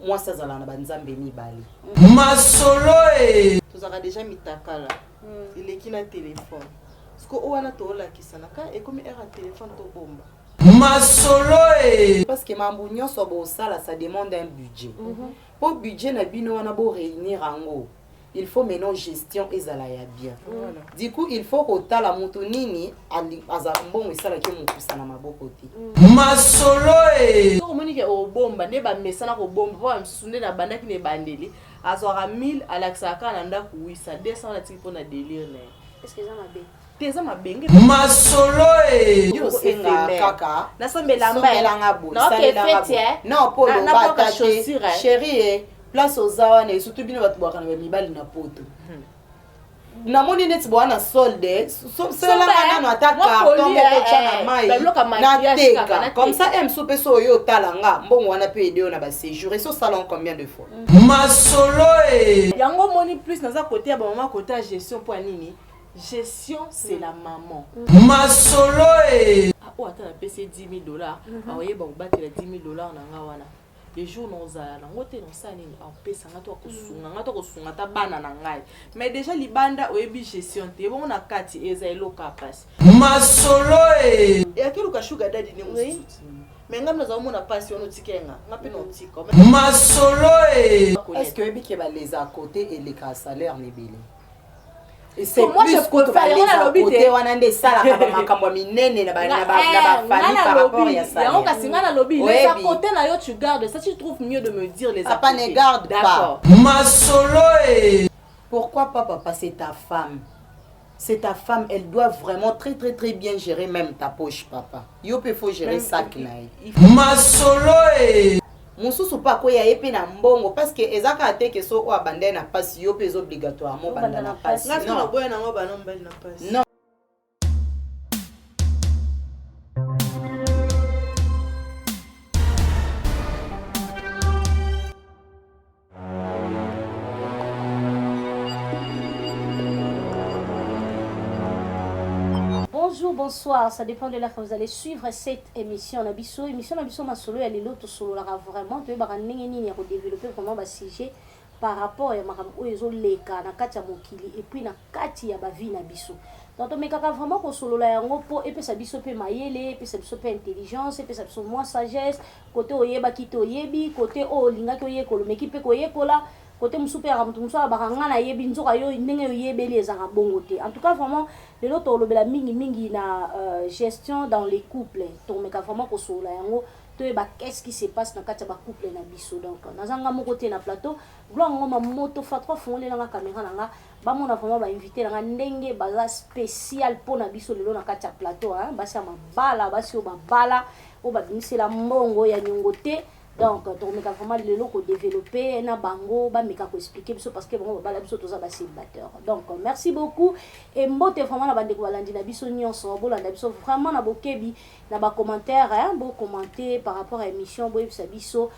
moi ça zalana banzambe mibali masolo tozaka déjà mitakala eleki na téléphone siko owana toolakisa na ka ekomi era téléphone tobomba masolo parce que mambo nyonso bosala ça demande un budget pour budget na bino wana bo réunir ango il faut maintenant gestion ezala ya bien du coup il faut kotala mutu nini aza mbongo esala ke mokusa na maboko te masolo soko moni ke obomba ne ba mesana ko bomba po amsunde na bandaki ne bandeli azwaka 1000 alakisaka na ndako 800 200 na tiki po na délire na est-ce que ça m'a bien teza mabenge masolo yo senga kaka na sambela mbala na fête non pour le bata chaussure chérie place aux awa na surtout bino batu bwaka na mibali na poto na moni neti bwana solde cela ngana ata carton moko tchana mai na teka comme ça m soupe so yo talanga mbongo wana pe ideo na ba séjour et so salon combien de fois masolo yango moni plus naza côté ya ba maman côté gestion pour nini gestion c'est la maman masolo oh attends na pc $10,000 aoye ba batela $10,000 na nga wana les jours nozala nango te nosala nini apesa nga to kosunga ta bana na ngai mais déjà libanda oyebi gestion te bongo na kati eza eloka pasi masolo yakeluka sugar daddy ne mosusu mais nga mnaza omona pasi ono tikenga nga pe no tika masolo est-ce que oyebi ke baleza à côté et les salaire mibili et c'est moi je préfère la lobby wana nde sala ka makambo minene na ba famille par rapport ya ça yango kasi nga na lobby les à côté na yo tu gardes ça tu trouves mieux de me dire les à côté ne garde pas masolo pourquoi pas papa c'est ta femme elle doit vraiment très très très bien gérer même ta poche papa yo pe faut gérer ça masolo mususu pa ko ya epe na mbongo parce que ezaka te que so o abandé na passe yo pe obligatoirement banda na passe non boya na ngo bana mbali na passe non. Bonjour, bonsoir, ça dépend de là que vous allez suivre cette émission. Émission ma solo, elle est l'autre solo, vraiment, tu vas développer vraiment un sujet par rapport à leka na kati ya mokili et puis na kati ya bavi na biso. Donc on mekaka vraiment ko solo la yango po et puis ça biso pe mayele, et puis ça biso pe intelligence, et puis ça biso moins sagesse, côté oyeba kito oyebi, côté o linga ko yekolo meki pe ko yekola. Côté musupe ya mutu musu abakanga na yebi nzoka yo ndenge yebeli ezanga bongo te. En tout cas vraiment le loto lobela mingi na gestion dans les couples. To meka vraiment ko sola yango to ba qu'est-ce qui se passe na kati ba couple na biso donc nazanga moko te na plateau blanco ma moto fa trois fondé na caméra nanga ba mona vraiment ba inviter na ndenge baza spécial pour na biso lelo na kati ya plateau hein basi ya mabala basi o babala o ba bimisela mbongo ya nyongo te. Donc on a vraiment le lot développer na bango ba meka ko expliquer parce que bon ba la biso toza ba célibataire. Donc merci beaucoup et mbote vraiment na bande ko balandi na biso nyonso bo landa biso vraiment na bokebi na ba commentaire hein bo commenter par rapport à émission bo yebisa biso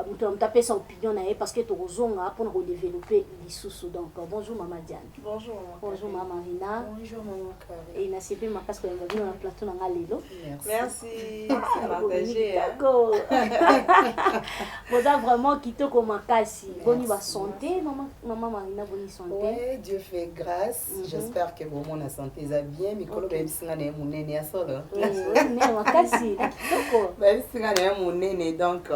mutu taper sa opinion na parce que tozonga pour nous développer lisusu. Donc bonjour maman Diane. Bonjour maman Rina. Bonjour maman Kari. Et na CP ma parce que on va venir na plateau na lelo. Merci. Partagez. D'accord. Vous avez vraiment quitté comme makasi. Boni ba santé maman Marina boni santé. Oui, Dieu fait grâce. J'espère que bon mon santé est bien mikolo ba bisinga na munene ya solo. Oui, né makasi. D'accord. Ba bisinga na munene donc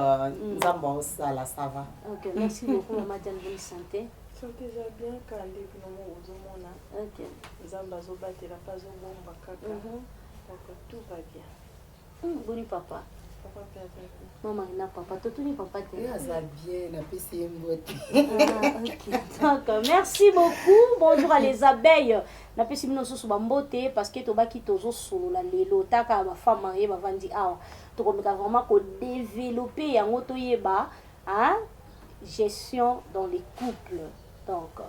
bon, ça va. Ok, merci beaucoup, maman Diane, bonne santé. Santé, j'ai bien calé, puis non, ok. Zambazo batté la phase au bon bakaka. Donc tout va bien. Boni papa. Papa, maman, na papa, tout ni papa. Ça bien, la PC Donc, merci beaucoup. Bonjour à les abeilles. Na pesi mino so bambote parce que to baki tozo solo la lelo taka ba femme mariée ba vandi awa. To komeka vraiment ko développer yango to yeba hein gestion dans les couples. Donc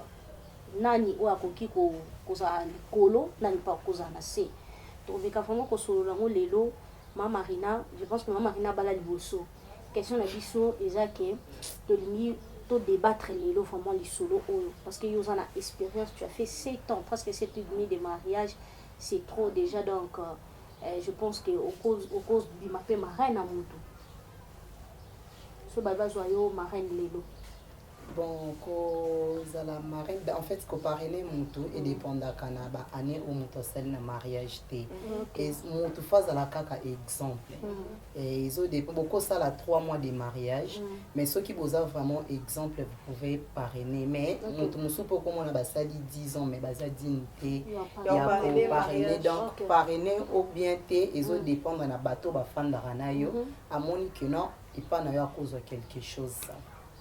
nani o akoki ko za likolo nani pa ko za na se. To komeka vraiment ko solo lango lelo Maman Marina, je pense que Maman Marina bala liboso. Question na biso ezake to limi to débattre les lots vraiment les solo parce que vous en a expérience, tu as fait 7 ans presque 7 ans de mariage, c'est trop déjà donc je pense que au cause du mapé marraine à mutu so bazwa yo marraine lelo. Bon, kozala marraine, en fait, parrainer mutu et dépendaka na ba année où mutu sali na mariage té. Et mutu fazala kaka exemple. Et ils ont beaucoup ça la 3 mois de mariage, mais ceux qui vous ont vraiment exemple, vous pouvez parrainer. Mais mutu musupo comme on a basali 10 ans, mais basa dignité, il y a parrainer donc parrainer ou bien té, ils ont dépendre na bateau ba fandara na yo, à mon que non, il pas na yo à cause de quelque chose ça.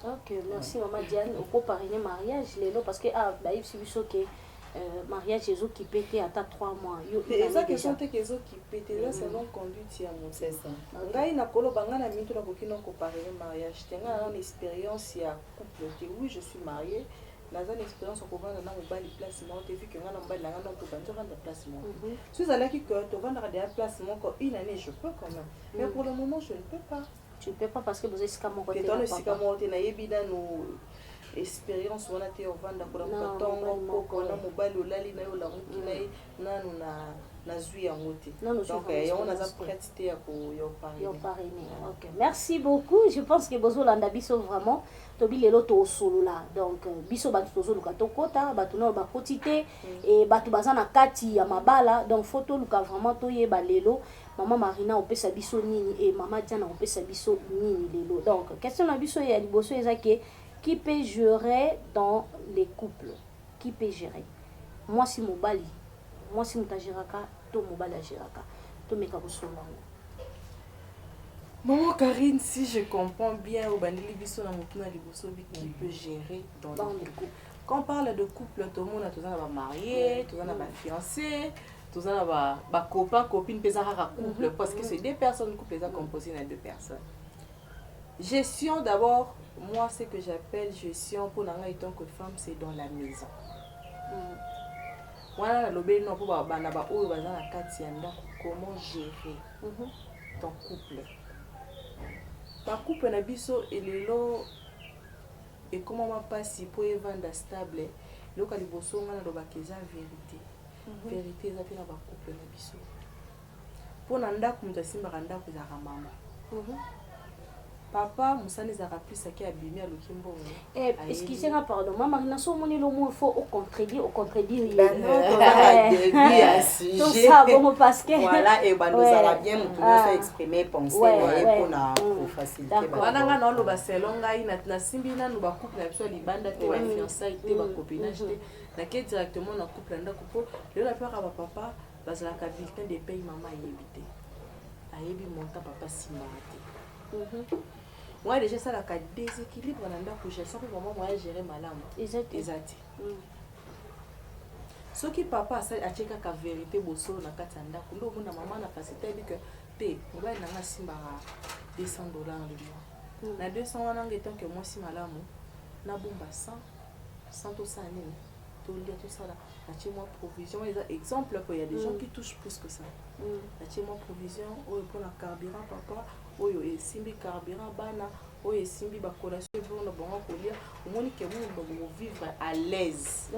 Ok, merci maman Diane. On peut parrainer mariage lelo parce que il suffit que mariage les autres qui pète à 3 mois. Et ça question te que qui pète là c'est non conduite ya mon c'est ça. Ngai na kolo banga na minto na kokino ko parrainer mariage. Tenga une expérience ya couple. Oui, je suis mariée. Dans une expérience au vendre na mobile placement, tu vu que ngana mobile ngana to banjo vendre placement. Si ça là qui que to vendre des placements ko une année je peux quand même. Mais pour le moment je ne peux pas. Tu ne peux pas parce que vous êtes scamoré. Que dans le scamoré na yebida no expérience on a été au vendre pour un tongo ko na mobile olali na yo la mukina na na zui ya ngote. Donc on a prêté à ko yo parrainer. OK. Merci beaucoup. Je pense que bozo landa biso vraiment tobi lelo to solo là. Donc biso batu tozo luka to kota, batu na ba kotité et batu bazana kati ya mabala. Donc photo luka vraiment to yeba lelo. Maman Marina opesa biso nini et maman Diana opesa biso nini lelo. Donc question na biso ya liboso ezake qui peut gérer dans les couples? Qui peut gérer? Moi si mobali, moi si mutajiraka, to mobali ajiraka. To meka bosolo. Maman Karine, si je comprends bien au bandeli biso na mutuna liboso qui peut gérer dans les couples. Quand on parle de couple, tout le monde a tous va marié, tous va fiancé. Tout ça va copain copine pesa couple parce que c'est deux personnes couple ça composé de 2 personnes. Gestion d'abord, moi ce que j'appelle gestion pour nanga étant que femme c'est dans la maison. Voilà lobé non pour bana ba o ba na kati yanda comment gérer ton couple. Ta couple na biso elelo et comment ma passer pour vendre stable le kaliboso ngana do ba keza vérité. Vérité eza pe na ba couple na biso pona ndako mutu asimbaka ndako ezaka mama papa musani ezaka plus ake abimi aluki mbongo excusez-moi pardon mama na so moni lo mo il faut au contredire tout ça bon parce que voilà et nous allons bien nous faire exprimer penser pour na pour faciliter wana nga na lo ba selonga ina na simbi na no ba couple na biso libanda te ba fiançailles te ba copinage te na ke directement na couple ndako po le la peur à papa parce la bulletin de paye maman yebité ayebi monta papa simate moi déjà ça la déséquilibre na ndako gestion pour maman moi gérer malamu exact ce qui papa a cheka ka vérité boso na kati ndako ndo mona maman na facilité bi que te mobile na nga simba $200 le mois na 200 wana ngetant que moi si malamu na bomba 100 to 100 nini tout ça là moi provision exemple il y a des gens qui touchent plus que ça moi provision pour la carburant papa et simbi carburant bana et simbi ba collation pour na bon colia au moins que vous vivre à l'aise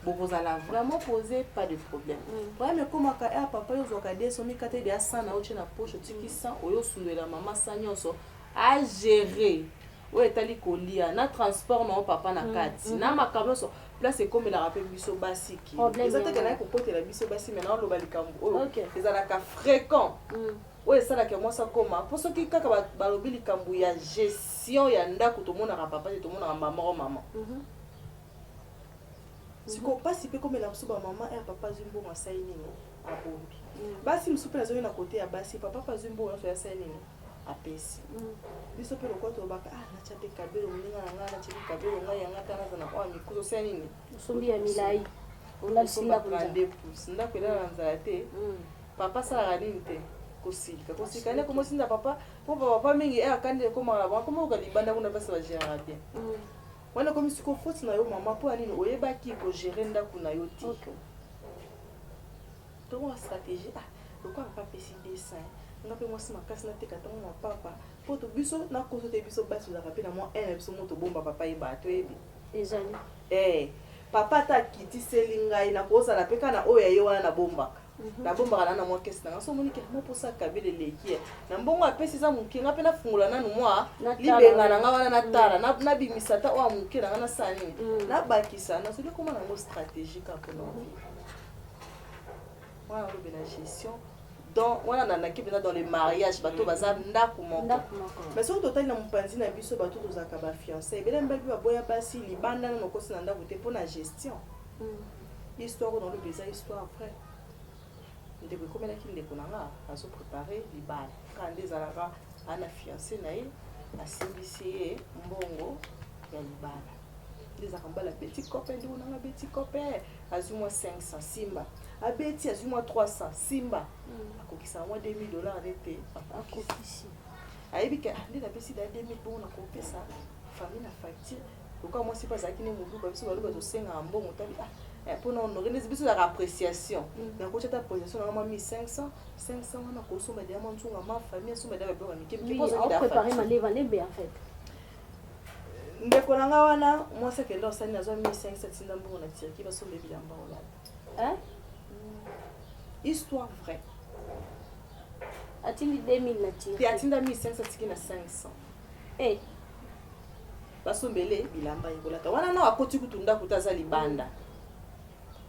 vous allez vraiment poser pas de problème ouais mais comment papa yo zoka des somi kate dia 100 na oche na poche tiki 100 oyo sundela maman sanyoso à gérer ouais tali kolia na transport na papa na kati na makambo so place c'est comme la rappel biso basi qui exactement kana ko porter la biso basi maintenant lo balikambo les alaka fréquent ouais ça là que moi ça comme pour ceux qui kaka balobi likambo ya gestion ya ndako to mona ka papa to mona ka maman si ko pasi pe comme la biso ba maman et papa zimbo ma saini a bombi basi msupe na zo na côté ya basi papa pa zimbo na so ya saini apesi biso pe lokwa to baka na chate kabelo mlinga na chate kabelo ngai yanga kana na kwa mikuzo sasa nini usumbi ya milai ona sinda kunde pusinda kwela ranza te papa sala nini te kosika ne komo sinda papa papa mingi akande koma la koma ukalibanda kuna pesa ba gérer bien wana komi siko faute na yo mama po anini oyebaki ko gérer ndako na yo ti to wa stratégie lokwa papa pesi dessin ngape moi sima kasi na teka tango na papa po to biso na koso te biso basi za rapena moi biso moto bomba papa e bato ebi ezali papa ta kiti selingai na kosa la peka na oya ye wana na bomba na bomba na mwa kesi na so monike mo posa kabele leki na mbongo apesi za muke nga pena fungula nanu mwa libenga na nga wana na tala na bimisa ta wa muke na na sani na bakisa na sele comment na mo stratégique pour nous voilà le la gestion donc wana na nakibina dans les mariages bato baza ndako moko mais surtout total na mpanzi na biso bato tozaka ba fiancé bela mbabi ba boya basi libanda na kosi na ndako te pour la gestion histoire dans le bizarre histoire après de ko komela ki ndeko nanga azo préparer libala quand des alaka ana fiancé na ye asimbisi mbongo ya libala des akambala petit copain de nanga petit copain azuma 500 simba abeti azuma 300 simba akokisa moi $2000 arrêté akokisi aibika ndina pesi da 2000 bon na kopesa famille na facture pourquoi moi c'est pas ça qui ne mubu ba biso baluka zo senga mbongo tabi pour nous honorer les biso la appréciation na ko chata appréciation na 1500 500 wana ko soma dia mantunga ma famille soma dia ba mike qui pose qui préparer ma leva lembe en fait ndeko nanga wana moi c'est que là ça na 1500 tinda mbongo na tiriki ba sombe bilamba ola hein histoire vraie atindi 2000 na tiriki ti atinda 1500 tiki na 500 basombele bilamba yekolata wana na akoti kutunda kutaza libanda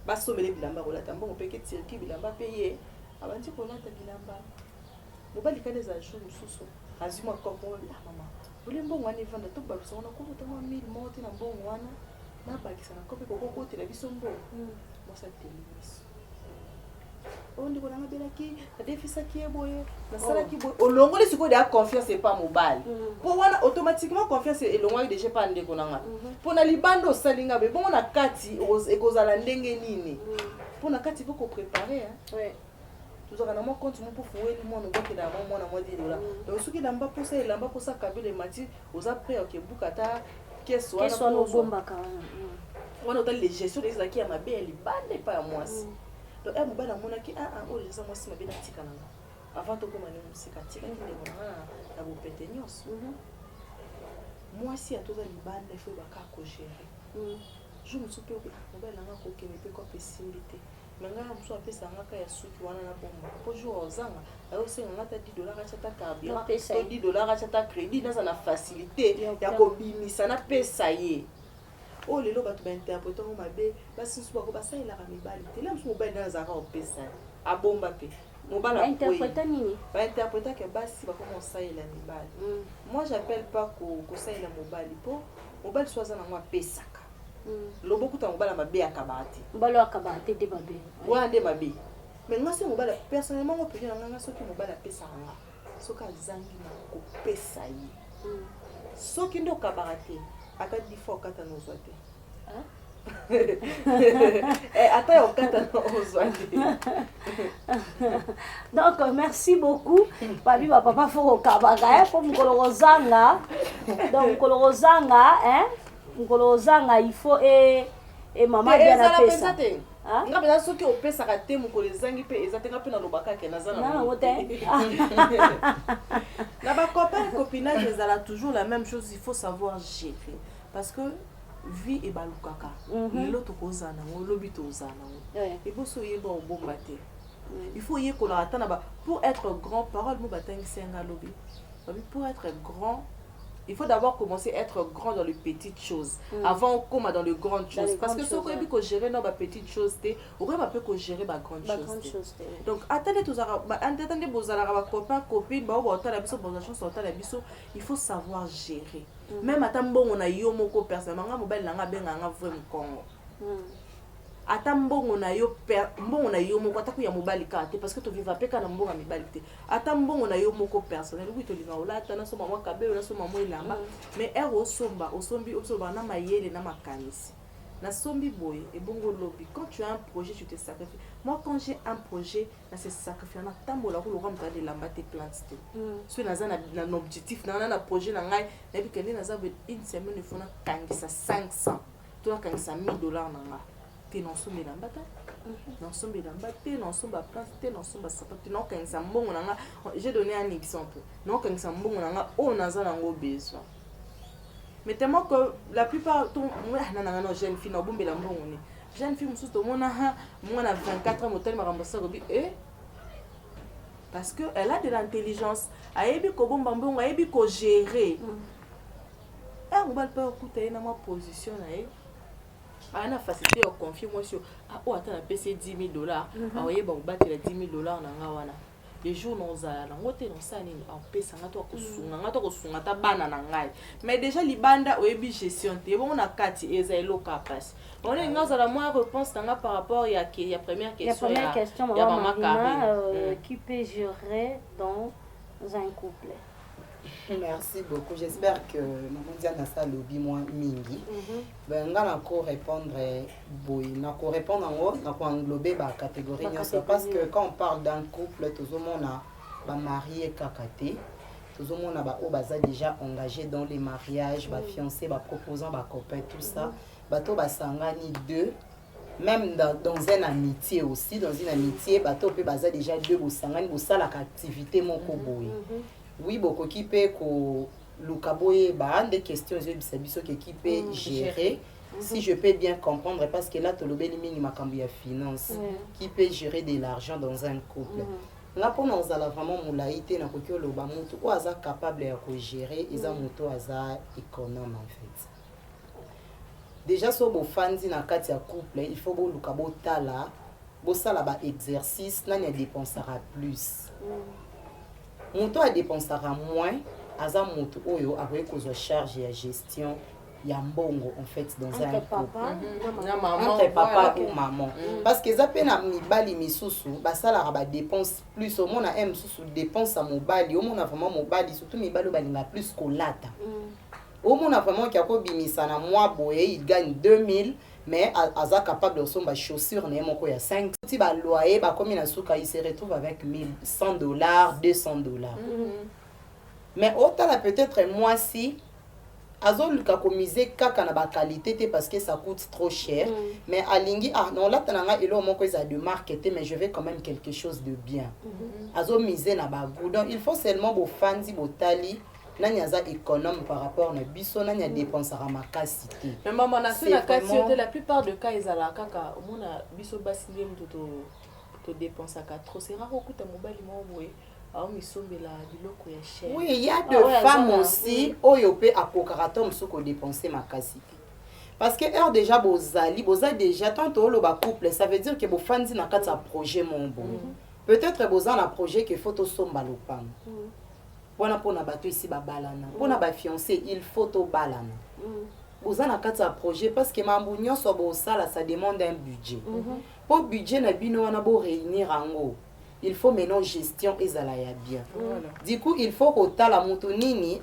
basombele bilamba kolata mbongo peke tiriki bilamba peye abandi kolata bilamba mobali kaneza jour mususu azima kopo mama ule mbongo wana evanda to babisa wana kokota mwa 1000 mote na mbongo wana na bakisa na kope kokoti na biso mbongo mosa televis ondi ko nanga belaki adefisa kieboye na sala kiboye olongoli siko de confiance et pas mobile pour wana automatiquement confiance elongwa déjà pas ndeko nanga pour na libando salinga be bon na kati ekozala ndenge nini pour na kati faut préparer hein ouais toujours na mo compte mo pour fouer mo no boke da mo na mo $10 donc soki lamba posa elamba posa kabele mati oza prêt OK bukata keso wana keso no bomba ka wana otal les gestion des acquis ya mabe libande pas ya mwasi donc elle mobala monaki oh les moi si mabe na tika nanga avant to koma ni musika tika ni ndeko nanga na bopete nyos moi si atoza libande il faut baka ko gérer je me soupe mobala nanga ko kene pe ko pesimité nanga muso apesa ngaka ya suki wana na bomba po jour ozanga ayo senga ngata $10 achata carburant $10 achata crédit na na facilité ya ko bimisa na pesa ye oh lelo bato ba interpréter ngo mabe basi suba ko basa ila ka mibali te la muso mobali na zaka opesa abomba pe mobala interpréter nini ba interpréter que basi ba commencer ila mibali moi j'appelle pas ko ça ila mobali po mobali soza na ngwa pesaka lobo kuta mobala mabe akabati mbalo akabati de mabe wa de mabe mais nga se mobala personnellement ngo pedi nga soki mobala pesa nga soka zangi na ko pesa yi soki ndo kabati akadi fo kata no zwate ata yo kata no zwate donc merci beaucoup babi ba papa fo kabaka pour mkolozanga donc mkolozanga il faut et maman bien na pesa nga pesa soki opesa ka te mkolezangi pe ezatenga pe na lobaka ke nazana na wote na ba copain copinage ezala toujours la même chose il faut savoir gérer parce que vie et balukaka l'autre koza na lobi toza na et boso yeba obomba te il faut yekola atana ba pour être grand parole mo batangi senga lobi pour être grand il faut d'abord commencer à être grand dans les petites choses avant comme dans les grandes choses parce que ce qu'on dit que gérer dans les petites choses on va peu que gérer les grandes choses donc attendez tous attendez vos copains copines bah on la biso bonne chance on la biso il faut savoir gérer même attends bon on a yo moko personnellement mobile nanga benga nga vraiment Congo ata mbongo na yo moko ata kuya mobali kate parce que to viva peka na mbongo mibali te ata mbongo na yo moko personnel oui to linga olata na soma mwa kabelo na soma mwa ilamba mais osombi na mayele na makanisi na sombi boye et bongo lobby quand tu as un projet tu te sacrifies moi quand j'ai un projet na se sacrifier na tambola ko lokwa mta de lamba te plante te so na objectif na projet na ngai na bi kende na za une semaine il faut na kangisa 500 to na kangisa $1000 na nga non sombe lambata non sombe lambate non somba plante non somba sapate non kanisa mbongo nanga j'ai donné un exemple non kanisa mbongo nanga o naza nango besoin mais tellement que la plupart ton moi nanga non jeune fille na bombela mbongo ni jeune fille mosusu tomona mwana 24 ans motali makambo sakobi parce que elle a de l'intelligence ayebi kobomba mbongo ayebi ko gérer mobali mpe okuta ye na mwa position na ye aya na facilité ya confie mwasi oyo ata napesi ye 10 000 aoyeba kobatela 10 000 na nga wana le jour nozala nango te nosala nini apesanga to akosunga nga to akosunga ata bana na ngai mais déjà libanda oyebi gestion te ebongo na kati eza eloko ya pasi olingi nga ozala mwa réponse nanga par rapport ya première question ya mama Karine qui peut gérer dans un couple. Merci beaucoup. J'espère que Maman Diana ça lobby moi mingi. Ben nga na ko répondre boy, na ko répondre en haut, na ko englober ba catégorie nyonso parce que quand on parle d'un couple tout le monde a ba marié kakate. Tout le monde a ba o baza déjà engagé dans les mariages, ba fiancé, ba proposant, ba copain tout ça. Bato ba sangani deux même dans une amitié aussi, dans une amitié bato pe baza déjà deux bo sangani bo sala activité moko boy. Oui, beaucoup qui peut que Lukaboye des questions qui peut gérer. Si je peux bien comprendre, parce que là, tu as le finance, qui peut gérer de l'argent dans un couple. Là, pour nous, vraiment moulaïté, nous avons capable de gérer, ils ont économe en fait. Déjà, si vous avez un couple, il faut que vous ayez un exercice, vous dépensera plus. Moto a dépensera moins, aza moto oyo a kozwa charge ya gestion ya mbongo en fait dans un couple. Entre papa ou maman. Parce que ça pena mibali misusu basala ba dépense plus au monde a misusu dépense à mobali, au monde a vraiment mobali surtout mibali bali na plus kolata. Au monde a vraiment qui a ko bimisa na mois boye, il gagne 2000 mais aza capable de somba chaussures na moko ya 5 ti ba loyer ba comme na souka il se retrouve avec $100 $200. Mais autant là peut-être moi si azo luka komiser kaka na ba qualité parce que ça coûte trop cher mais alingi non là tananga elo moko eza de marketing mais je veux quand même quelque chose de bien. Azo miser na ba goût donc il faut seulement bo fanzi bo tali nani aza économe par rapport na biso nani a dépensera makasi te mais maman na se na kasi la plupart de cas ezala kaka omona biso basi ndem to dépensaka trop c'est rare okuta mobali mo boye aho misombela biloko ya cher. Oui, il y a de femmes aussi oyo pe akokaka to msuko dépenser makasi te parce que heure déjà bozali déjà tant to ba couple ça veut dire que bo fandi na kati ya projet mon bon peut-être bozana na projet que faut to somba lopang. Bona pona bato ici ba balana pona ba fiancé il faut to balana bozana kati ya projet parce que mambu nyonso bo sala ça demande un budget pour budget na bino wana bo réunir ango il faut maintenant gestion ezala ya bien du coup il faut kotala mutu nini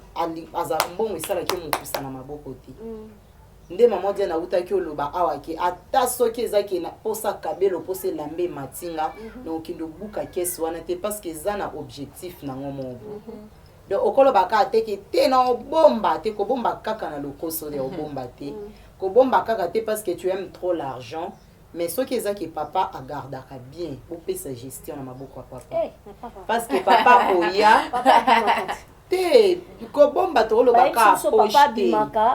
aza mbongo esala ke mukusa na maboko te nde maman dia na utaki oloba awa ke ata soki ezaki na posa kabelo posa lambe matinga donc kindo buka kesi wana te parce que za na objectif na ngomo donc okolo baka te ke te na obomba te ko bomba kaka na lokoso de obomba te ko bomba kaka te parce que tu aimes trop l'argent mais ce qui est que papa a gardé bien pour payer sa gestion na maboko papa parce que papa oya te ko bomba to lo baka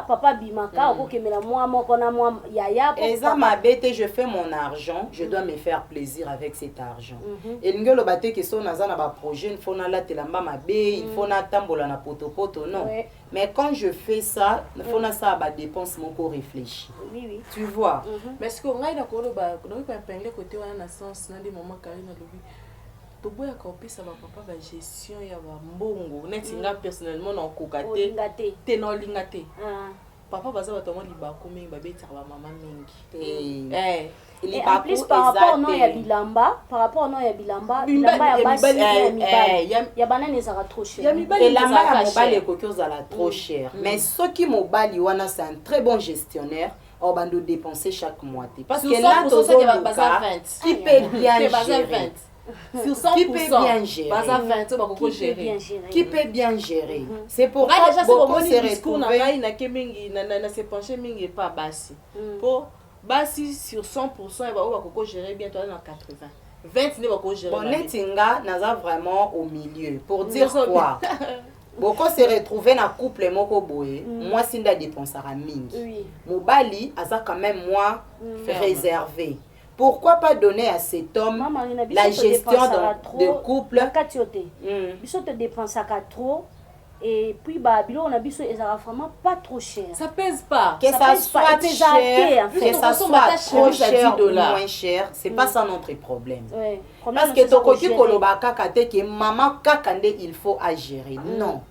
papa bimaka okokemela mwa moko na mwa yaya eza mabete je fais mon argent je dois me faire plaisir avec cet argent et ngelo bate que son naza na ba projet il faut na la telamba mabe il faut na tambola na potopoto non mais quand je fais ça il faut na ça ba dépense moko réfléchi oui tu vois mais ce que ngai na ko lo ba no pa pengle côté wana na sens na des moments Karine lobi to boya ka opesa ba papa ba gestion ya ba mbongo neti nga personnellement na kokate te na lingate papa baza ba tomo libako mingi ba betaka ba mama mingi et en plus par rapport non ya bilamba ya basi ya banane ezaka trop cher et la mara mobali ekoki ozala trop cher mais soki mobali wana c'est un très bon gestionnaire on va nous dépenser chaque mois parce que là tozoka qui peut bien gérer sur 100%, qui peut bien gérer, qui peut bien gérer. C'est pourquoi beaucoup se retrouvent na se pencher mingi pas basi. Pour basi sur 100% et ba ko gérer bien toi dans 80. 20 ne ba ko gérer. Bon netinga naza vraiment au milieu pour dire quoi. Boko se retrouver na couple moko boye, moi sinda dépensera mingi. Mobali aza quand même moi réservé. Pourquoi pas donner à cet homme la gestion de couple? Biso te dépensera trop. Et puis bah bilo on a biso ezara vraiment pas trop cher. Ça pèse pas. Que ça soit cher, que ça soit trop cher ou moins cher, c'est pas ça notre problème. Parce que tokoki koloba kaka te que maman kaka nde il faut à gérer. Non.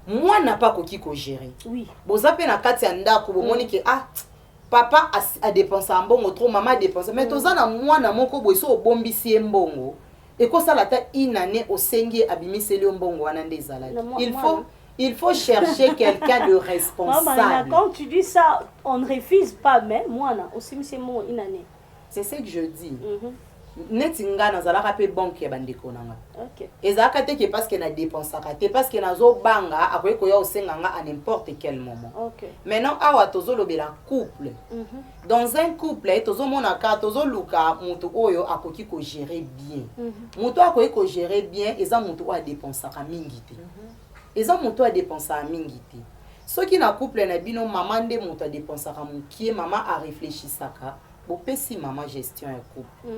Moi n'a pas koki ko gérer. Oui. Bozape na kati ndako bomoni que ah papa a dépensé un bongo trop, maman a dépensé. Mais tozana moi na moko boiso obombisi mbongo. Et quand ça la tête une année au sengi abimiseli mbongo wana ndezala. Il faut chercher quelqu'un de responsable. Maman, quand tu dis ça, on ne refuse pas, mais moi na aussi c'est mon une année. C'est ce que je dis. Netinga nazala rapé banque ya bandeko nanga. OK. Ezaka te que parce que na dépensaka te parce que nazo banga akoye koya osenganga à n'importe quel moment. OK. Maintenant awa tozo lobela couple. Dans un couple tozo monaka tozo luka mutu oyo akoki ko gérer bien. Mutu akoki ko gérer bien eza mutu a dépensaka mingi te. Eza mutu a dépensaka mingi te. Soki na couple na bino maman nde mutu a dépensaka mukie maman a réfléchissaka. Bo pesi maman gestion ya couple.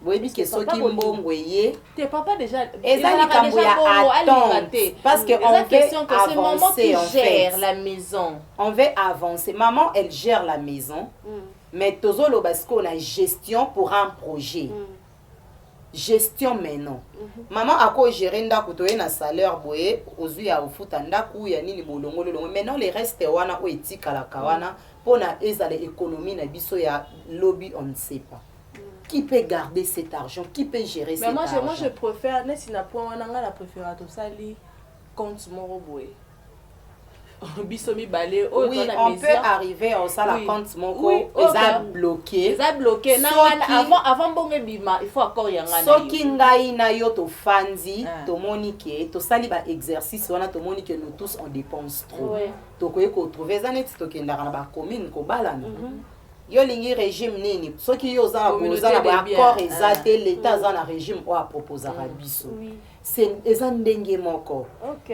Oui, que ce qui m'bongwe tes papa déjà parce que on veut avancer en fait la maison. On veut avancer. Maman elle gère la maison. Mais tozolo parce qu'on a gestion pour un projet. Gestion maintenant. Maman a quoi gérer ndako to na salaire boye ozu ya ufuta ndako ya nini bolongo lolongo. Maintenant les restes wana o etika la kawana pona ezale économie na biso ya lobby on ne sait pas. Qui peut garder cet argent? Qui peut gérer cet argent? Moi, je préfère, la préfère tout ça, compte mon boy. Oui, on peut arriver au ça, la compte mon bloqué. Avant bon bima, il faut encore y en avoir. So kingai na yo to fanzi, to monique, to sali ba exercice, on a to monique, nous tous on dépense trop. To koye ko trouver zanet to kendara na ba commune ko balana. Yo lingi régime nini ceux qui yo za ba accord exacté l'état za na régime ou a proposer à biso c'est ezandenge moko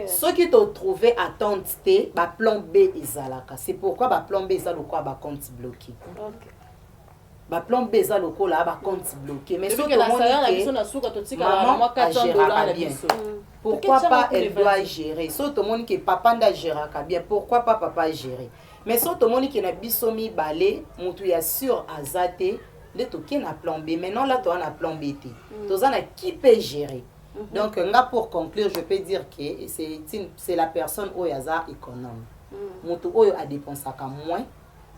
ceux qui te trouver attente té ba plan B ezalaka c'est pourquoi ba plan B ezalo quoi ba compte bloqué ba plan B ezalo ko la ba compte bloqué mais surtout maman $400 bien pourquoi pas elle doit gérer surtout monde que papa nda gérer bien pourquoi pas papa gérer. Mais si tout le monde qui a bisomi balé, mutu ya sur azate, le token a plan B. Maintenant là tu as un plan B. Tu as qui peut gérer. Donc là pour conclure, je peux dire que c'est la personne où yaza économe. Mutu oyo a dépensé moins.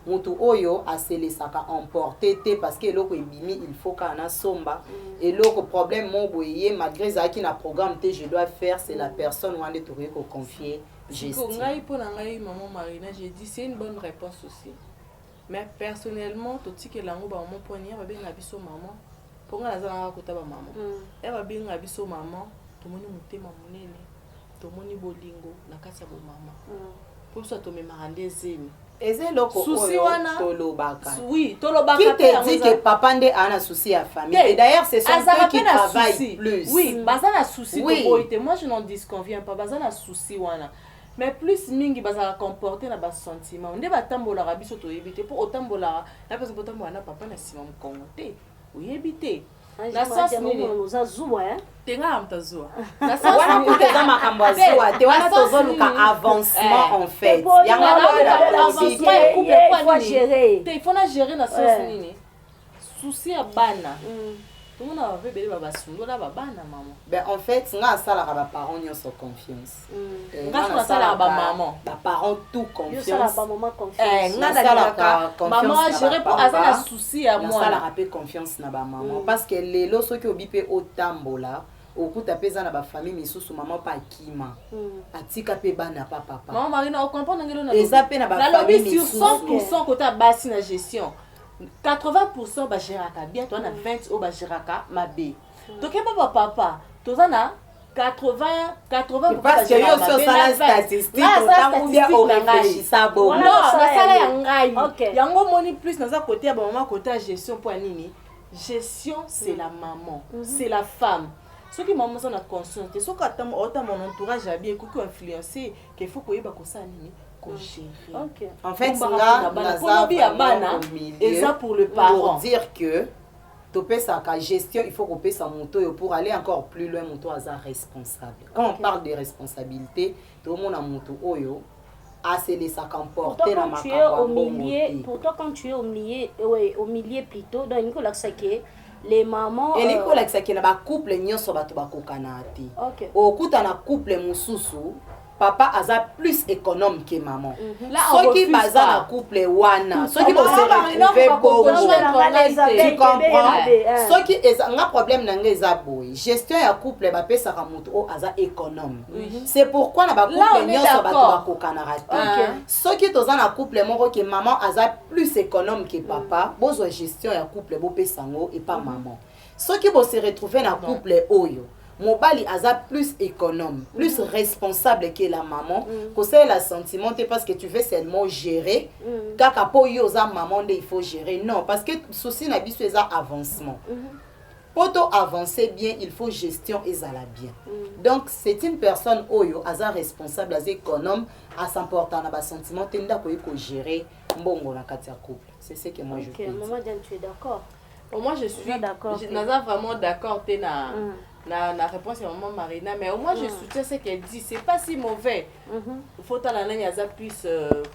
Mutu oyo a se laissé emporter parce que loko ebimi il faut qu'on a somba et loko problème mon boyer malgré ça qui na programme je dois faire c'est la personne où on est trouvé qu'on confier. Maman Marina, j'ai dit c'est une bonne réponse aussi. Mais personnellement, tout ce que l'ango ba mon poignet va bien abisso maman. Pour nga nazala kota ba maman. Elle va bien abisso maman, to moni mutema munene, to moni bolingo na kati ya bo maman. Pour ça to me marande zemi. Eze loko oyo tolobaka. Oui, tolobaka. Qui te dit que papa nde a un souci à famille? Et d'ailleurs, c'est son père qui travaille plus. Oui, bazana souci de moi je n'en disconviens pas, bazana souci wana. Mais plus mingi bazala comporter na bas sentiment nde batambola rabiso to éviter pour otambola na personne potambola na papa na sima mkongote oui éviter na sens nini uzazua tenga mtazua na sens wana kuteza makambo azua te wana tozoluka avancement en fait yanga avancement il faut gérer te il faut na gérer na sens nini souci ya bana. Tout le monde a fait bébé maman. Ben en fait, nga sala ka ba parents nyo so confiance. Nga sala ba maman. Ba parents tout confiance. Yo sala ba maman confiance. Nga sala ka maman a géré pour azana souci à moi. Sala rapé confiance na ba maman parce que lelo soki obipe otambola okuta peza na ba famille misusu maman pa kima. Atika pe bana pa papa. Maman Marina, on comprend ngelo na. Eza pe na ba famille misusu. Sur 100% côté basi na gestion. 80% ba géraka bien, toi na 20 au ba géraka ma B. Donc papa, toi na 80% parce que yo so sala statistique autant ou bien au réfléchir ça bon. Non, na sala ya ngai. Yango moni plus na za côté ba maman côté gestion pour nini. Gestion c'est la maman, c'est la femme. ceux qui maman sont na conscience ceux qui attendent autant mon entourage a bien qui influencer qu'il faut que ba ko ça nini ko gérer. OK. En fait là et ça pour le parent pour dire que topé sa gestion il faut qu'on paie sa moto pour aller encore plus loin moto à responsable. Quand on parle de responsabilité tout le monde a moto oyo à se laisser comporter dans ma pourtant quand tu es au milieu plutôt dans une collection les mamans et les collection qui na ba couple nyonso bato bakokana te. OK. Okuta na couple mususu papa aza plus économe que maman. Ceux qui basent na couple wana, ceux qui vont se retrouver beau, tu comprends? Ceux qui ont un problème na ngeza boy, gestion ya couple ba pesa ka mutu o aza économe. C'est pourquoi na ba couple nyonso bato bakokana raté. Ceux qui toza na couple moko que maman aza plus économe que papa, bozo gestion ya couple bo pesa ngo et pas maman. Ceux qui vont se retrouver na couple oyo mobali aza plus économe, plus responsable que la maman. Que c'est la sentiment parce que tu veux seulement gérer. Kaka po yo za maman il faut gérer. Non, parce que souci na biso eza avancement. Pour avancer bien, il faut gestion et zala bien. Donc c'est une personne oyo aza responsable, aza économe, à s'emporter na ba sentiment tenda ko gérer mbongo na kati ya couple. C'est ce que moi je pense. OK, maman Diane, tu es d'accord? Moi je suis d'accord. Je suis vraiment d'accord la réponse est maman Marina, mais au moins je soutiens ce qu'elle dit, c'est pas si mauvais. Il faut que la langue plus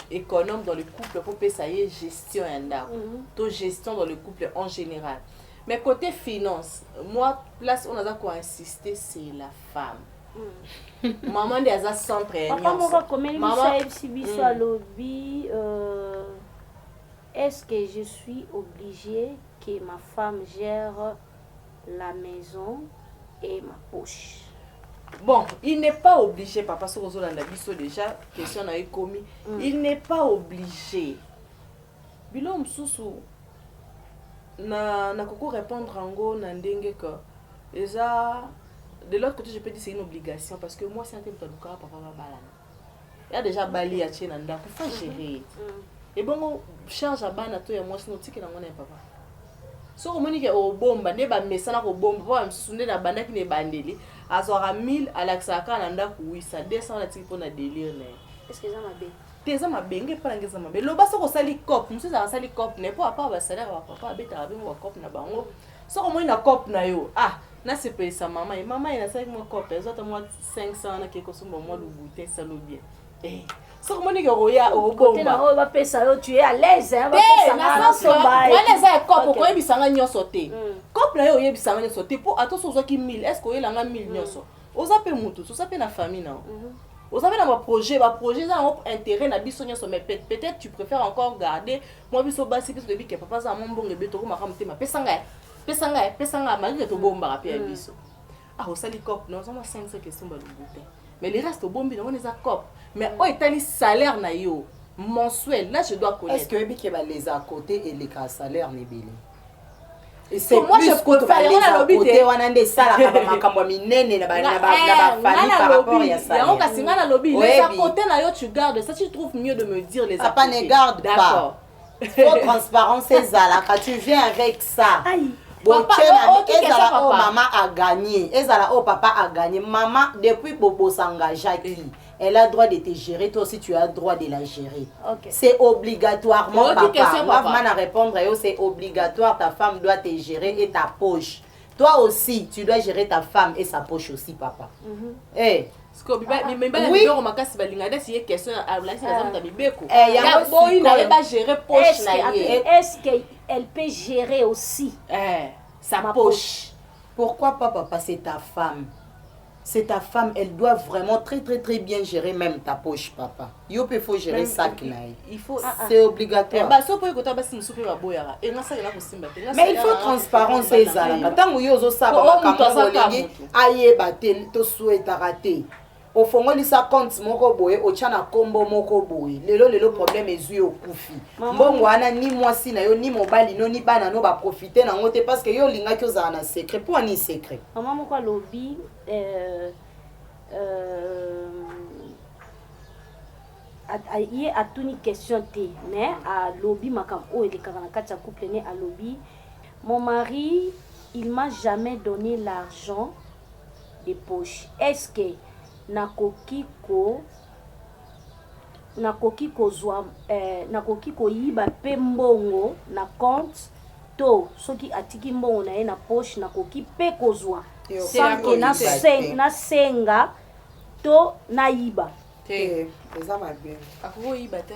économe dans le couple pour que ça y est gestion et gestion dans le couple en général. Mais côté finance, moi place on a quoi insister c'est la femme. Maman des centre papa on va comment maman lobby est-ce que je suis obligée que ma femme gère la maison et ma poche? Bon, il n'est pas obligé, papa, ce que la biso déjà, question n'a eu commis. Il n'est pas obligé. Bilom sousou, na koko répondre en go, na ndenge que, déjà, de l'autre côté, je peux dire c'est une obligation parce que moi, c'est un thème de papa va balana. Il y a déjà bali à tchénanda, il faut gérer. Et bon, charge à bana, toi et moi, sinon, tu sais que n'a papa. So omoni ke obomba ne ba mesana ko bomba ba msunde na banda ki ne bandeli azora 1000 alaksaka na ndako wisa 200 na tiki pona délire ne. Est-ce que ça m'a bien? Teza mabenge para ngeza mabe lo baso ko sali cop msuza sali cop ne po apa ba salaire wa papa beta ba mo cop na bango so omoni na cop na yo na se paye sa mama et maman ina sali mo cop ezota mo 500 na ke ko sumba mo lu bouteille salo bien so comment dire roya au bomba on va payer ça tu es à l'aise hein va payer ça wala za cop ko yebisanga nyoso te cop na yo yebisanga nyoso te po attention zo ki 1000 est-ce que yelanga 1000 nyoso oza pe mutu oza pe na famille na oza pe na ba projet za na intérêt na biso nyoso mais peut-être tu préfères encore garder moi biso basi biso de bike papa za mon bonge beto ko makam te ma pesanga malgré to bomba rapia biso osali cop non on 500 questions ba lubuté mais les restes au bombi on les a cop mais oh etali salaire na yo mensuel là je dois connaître. Est-ce que biki ba les à côté et les cas salaire ne belé et c'est moi je préfère les à côté wana nde sala ka makambo minene na ba famille par rapport ya salaire on ka singa na lobby les à côté na yo tu gardes ça tu trouves mieux de me dire les à côté. Papa ne garde pas. Faut transparence ezala quand tu viens avec ça. Papa, maman a gagné. Papa a gagné. Maman, depuis Bobo s'engage, elle a le droit de te gérer. Toi aussi, tu as le droit de la gérer. Okay. C'est obligatoirement, papa. Moi, je vais répondre, c'est obligatoire. Ta femme doit te gérer et ta poche. Toi aussi, tu dois gérer ta femme et sa poche aussi, papa. Oui. Est-ce qu'elle peut gérer aussi sa poche? Pourquoi pas, papa? C'est ta femme. C'est ta femme, elle doit vraiment très bien gérer même ta poche, papa. Il faut gérer ça. Il faut. C'est obligatoire. Mais il faut transparence. Au fond on lisa compte moko boye ochana kombo moko boye lelo problème ezui okufi mbongo wana ni mwasi na yo ni mobali no ni bana no ba profiter nango te parce que yo linga ki ozana secret pour ni secret maman moko lobby aye atuni question te mais à lobby makam o ele kana kati couple ne à lobby mon mari il m'a jamais donné l'argent de poche. Est-ce que nakoki koyiba pe mbongo na compte to soki atiki mbongo na ye na poche nakoki pe kozwa sans que nasenga to nayiba eza mabe akoyiba te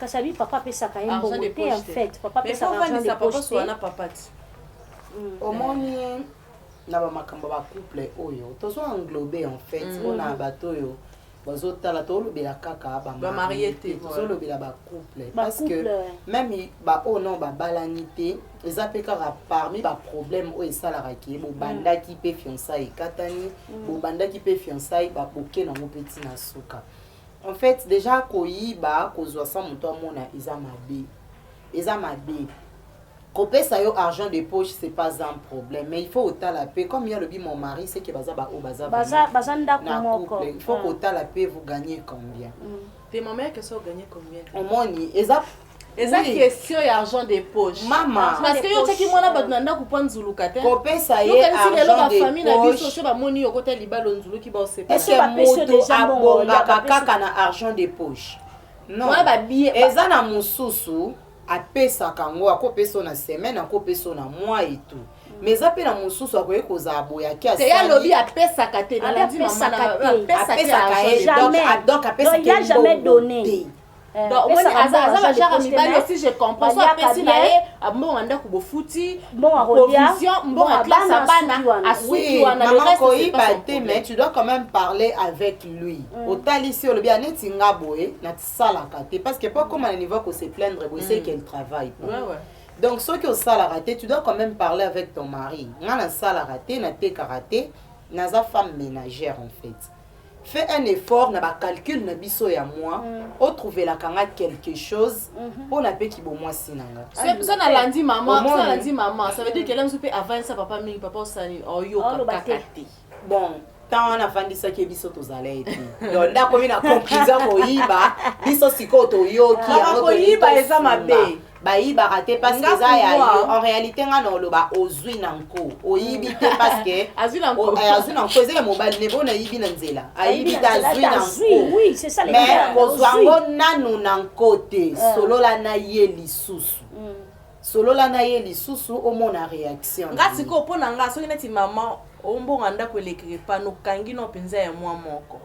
kasi abi papa apesaka ye mbongo te en fait papa apesaka argent de poche te omoni na bamakambo bacouple oyo tozo englobe en fait mpona bato oyo bazotala tolobela kaka bamarie te tozolobela bacouple parce que même baoyo non babalani te eza mpe kaka parmi baproblème oyo esalalaka ye bobandaki mpe fiançai ekatani bobandaki mpe fiançai baboke nango mpe ntina suka en fait déjà koyiba kozwa sa moto amona eza mabe kopesa yo argent de poche c'est pas un problème mais il faut otala pe comme il y a le bi mon mari c'est que baza ndako moko il faut otala pe vous gagnez combien tes mamans que ça gagner combien omoni eza question ya argent de poche mama parce que yo teki mwana bato na ndako pa nzuluka te kopesa ye argent de na biso so ba moni yo kota libalo nzuluki ba osepa est-ce que moto abongaka kaka na argent de poche non eza na mosusu apesaka ngo akopesa na semaine akopesa na mois et tout mais eza pe na mosusu akoye kozala boyaki asali te lobi apesaka te na lundi mama apesaka donc apesaka il a jamais donné donc on aza ba jara mibali si je comprends so apesi na ye mbongo ndako bofuti provision mbongo classe abana asuki wana le reste c'est pas mais tu dois quand même parler avec lui otali si olobi aneti nga boye na tisalaka te parce que pas comme à niveau que se plaindre boye c'est qu'elle travaille donc ce que au salarié tu dois quand même parler avec ton mari nga na salarié na te karaté naza femme ménagère en fait fais un effort na ba calcul na biso ya moi o trouver la kanga quelque chose pour na pe ki bo moi sinanga ça na lundi maman ça veut dire que là peut avant ça papa mingi papa osani oyo kakati bon tant on a vendu ça que biso tozala ete donc ndako mina compliza koyiba biso siko to yoki ya koyiba eza mabe bayibaka te parce que eza ya yo en réalité nga na oloba ozwi na nko oyibi te parce que azwi na nko ezele mobali ne bona yibi na nzela ayibi te azwi na nko mais kozwa ngo nanu na nko te solola na ye lisusu omona réaction nga siko mpona nga soki neti mama ombonga ndako elekiri pa nokangi no mpenza ya mwa moko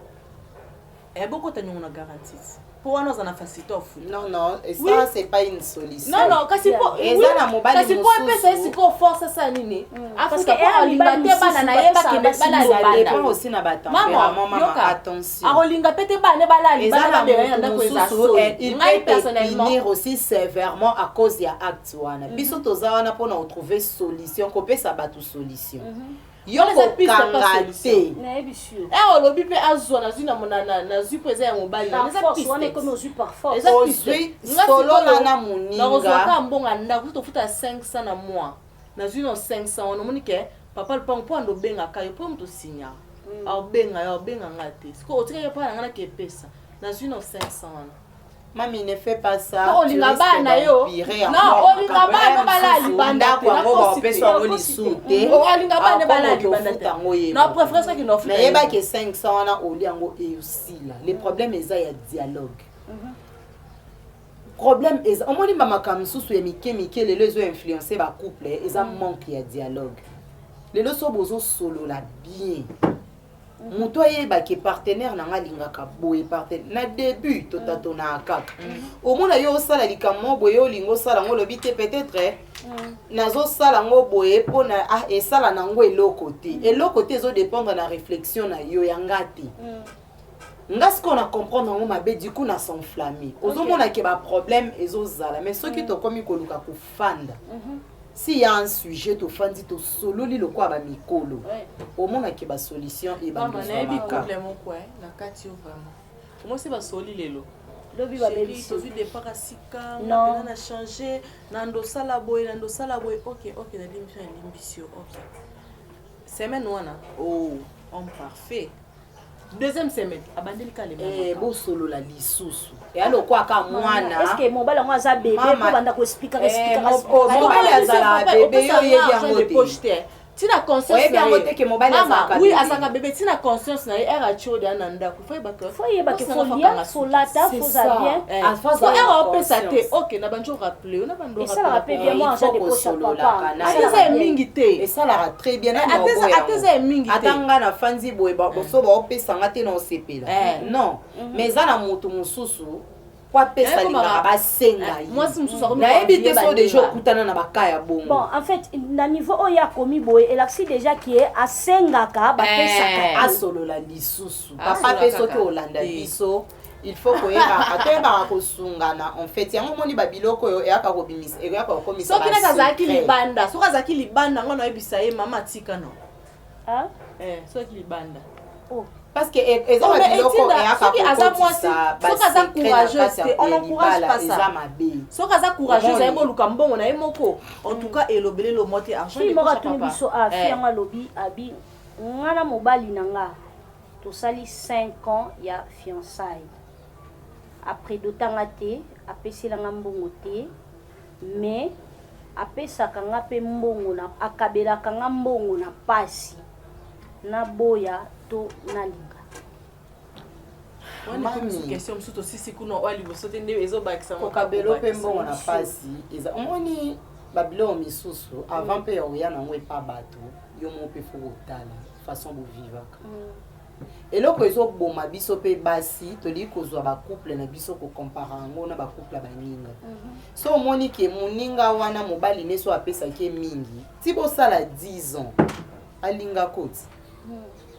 ebokota nyongo na garantie pour wana za na facilité of non et ça c'est pas une solution non kasi po ezana mobali kasi po pesa siko force ça nini parce que alinga te bana na yeba kende bana ça dépend aussi na ba tempérament mama attention alinga pete bana bala libana na ndako ezaso il peut personnellement aussi sévèrement à cause ya acte wana biso toza wana pour na retrouver solution ko pesa batu solution yoko kangate olobi pe azwa na zina na zupo eza ya mobali na force wana comme au par force ozwi solola na moninga na ozwaka mbonga ndako tofuta 500 na mois na zina 500 on omoni ke papa lupango po ando benga kayo po mto sinya abenga ngate siko otika pa na ngana ke pesa na zina 500 wana Mami ne fait pas ça. Non, olinga bana yo. Non, olinga bana bala libanda kwa ngo pesa ngo lisute. Olinga bana bala libanda. Non, préférence que non. Mais yeba ke 500 wana oli ngo et aussi là. Le problème eza ya dialogue. Problème eza omoni mama kamsusu ya mike lelo ezo influencer ba couple eza manque ya dialogue. Lelo so bozo solo la bien. Muto yeba ke partenaire nanga lingaka boye partenaire na début totatona kaka omona yo sala likamo boye olingo sala ngo lobite peut-être nazo sala ngo boye pona et sala nango eloko te ezo dépendre na réflexion na yo yangati ngas ko na comprendre ngo mabe du coup na s'enflammer ozomona ke ba problème ezo zala mais soki to komi koluka ku fanda si y a un sujet to fandi to solo li lokwa ba mikolo au monde ki ba solution et ba problème quoi na kati vraiment comment c'est ba soli lelo lobi ba beli to vi de parasika na changer na ndo sala boy OK na l'émission OK semaine wana on parfait deuxième semaine abandeli kale bo solo la lisusu et alors quoi ka mwana est-ce que mon bala ngo za bébé ko banda ko expliquer mobali azala bébé yo yebi yango te tina conscience oyebi yango te ke mobali azalaka oui azalaka bébé tina conscience na ye ere atio ana ndako faut yeba ke faut lata faut za bien faut ere opesa te ok na banjo rappeler na bando rappeler ça rappelle bien moi j'ai déposé papa ateza mingi te esalaka très bien ateza mingi te atanga na fanzi boye boso baopesa nga te na osepela non mais eza na moto mosusu apesa lingaka basenga nayebi te so deja okutana na baka ya bongo. Bon en fait na niveau oyo akomi boye elakisi déjà ki asengaka bapesaka asolola lisusu papa mpe soki olanda biso il faut koyebaka toyebaka kosungana en fait yango moni babiloko oyo eyaka kobimisa eyaka kokomisa soki neti azalaki libanda soki azalaki libanda ngo nayebisa ye mama atika no soki libanda parce que eza babiloko eyaka kokotisa basekret on encourage pas ça soki aza courageuse ayeba oluka mbongo na ye moko en tout cas elobele lo mote argent fi moko atuni biso fi yango alobi abi ngana mobali na nga tosali 5 ans ya fiançailles après dotanga te apeselanga mbongo te mais apesaka nga mpe mbongo na akabelaka nga mbongo na pasi na boya to nalinga question mosusu tosisi kuna oyo liboso te nde ezobakisa kokabelo mpe mbongo na pasi eza omoni babiloko misusu avant mpe ya oya nango epa bato yo mo mpe fo kotala façon bovivaka eloko ezoboma biso mpe basi tolii kozwa bacouple na biso kokompara yango na bacouple ya baninga so omoni ke moninga wana mobali ne so apesaki mingi ti bosala 10 ans alinga koti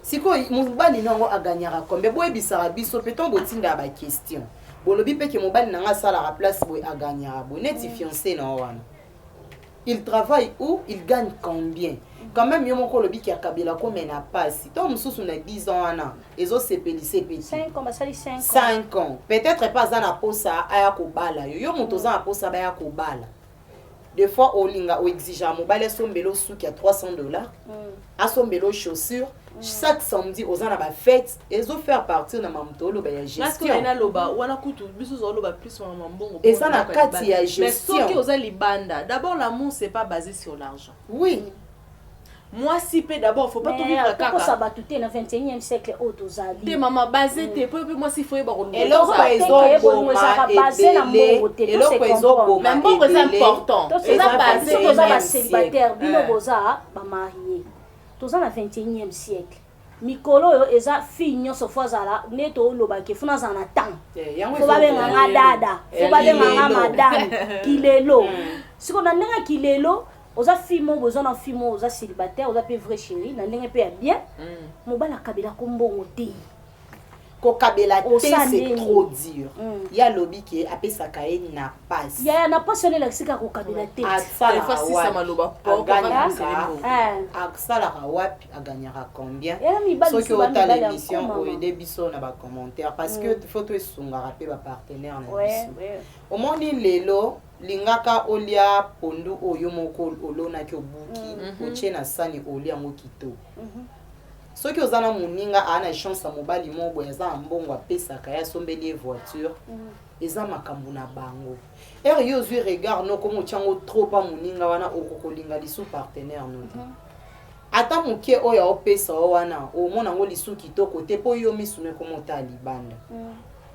sikoyo mobali nango aganyaka kombe boyebisaka biso mpe ntongo botinda baquestion bolobi mpe ke mobali nanga asalaka place boye aganyaka boye neti fiancé na wana il travaille où il gagne combien quand même yo moko olobi ki akabela komena pasi ntongo mosusu na 10 ans wana ezosepelisa epeti 5 ans peut-être pas aza na posa aya kobala yo moto oza na posa baya kobala des fois olinga oexigea mobali asombela osuki ya $300 asombela chaussure chaque samedi oza na bafete ezofaire partir na mamoto oloba ya gestion eza na kati ya gestion. Mais soki oza libanda d'abord l'amour c'est pas basé sur l'argent. Oui. Moi si peu d'abord faut pas tout vivre kaka ça va tout na 21e siècle autozali te mama basé te peu moi si faut ba ko eloko ezoboma basé na mbongo te eloko ezoboma mais mbongo c'est important eza basé toza ba célibataire bino boza ba marié toza na 21e siècle mikolo oyo eza fille nyonso fo azala nde toolobaki funa azala na temps fo babenganga dada fo babenganga madame kilelo siko na ndenge kilelo oza fille mo boza na fille mo oza célibataire oza pe vrai chéri na ndenge pe ya bien mobali akabela ko mbongo te kokabela te c'est trop dur ya lobi ke apesaka ye na pasi ya na pasi ole lakisika kokabela te asalaka wapi aganyaka combien soki otala émission oyede biso na bacommentaire parce que faut toesungaka mpe bapartenaire na biso omoni lelo lingaka olia pondu oyo moko olonaki obuki otie na sani olia yango kitoko soki oza na moninga ana chance ya mobali mo boye aza na mbongo apesaka ye asombeli ye voiture eza makambo na bango ere yo ozwi regard noko motiango trop pa moninga wana okokolinga lisu partenaire no te ata moke oyo aopesa o wana omona yango lisu kitoko te mpo yo misune komota libanda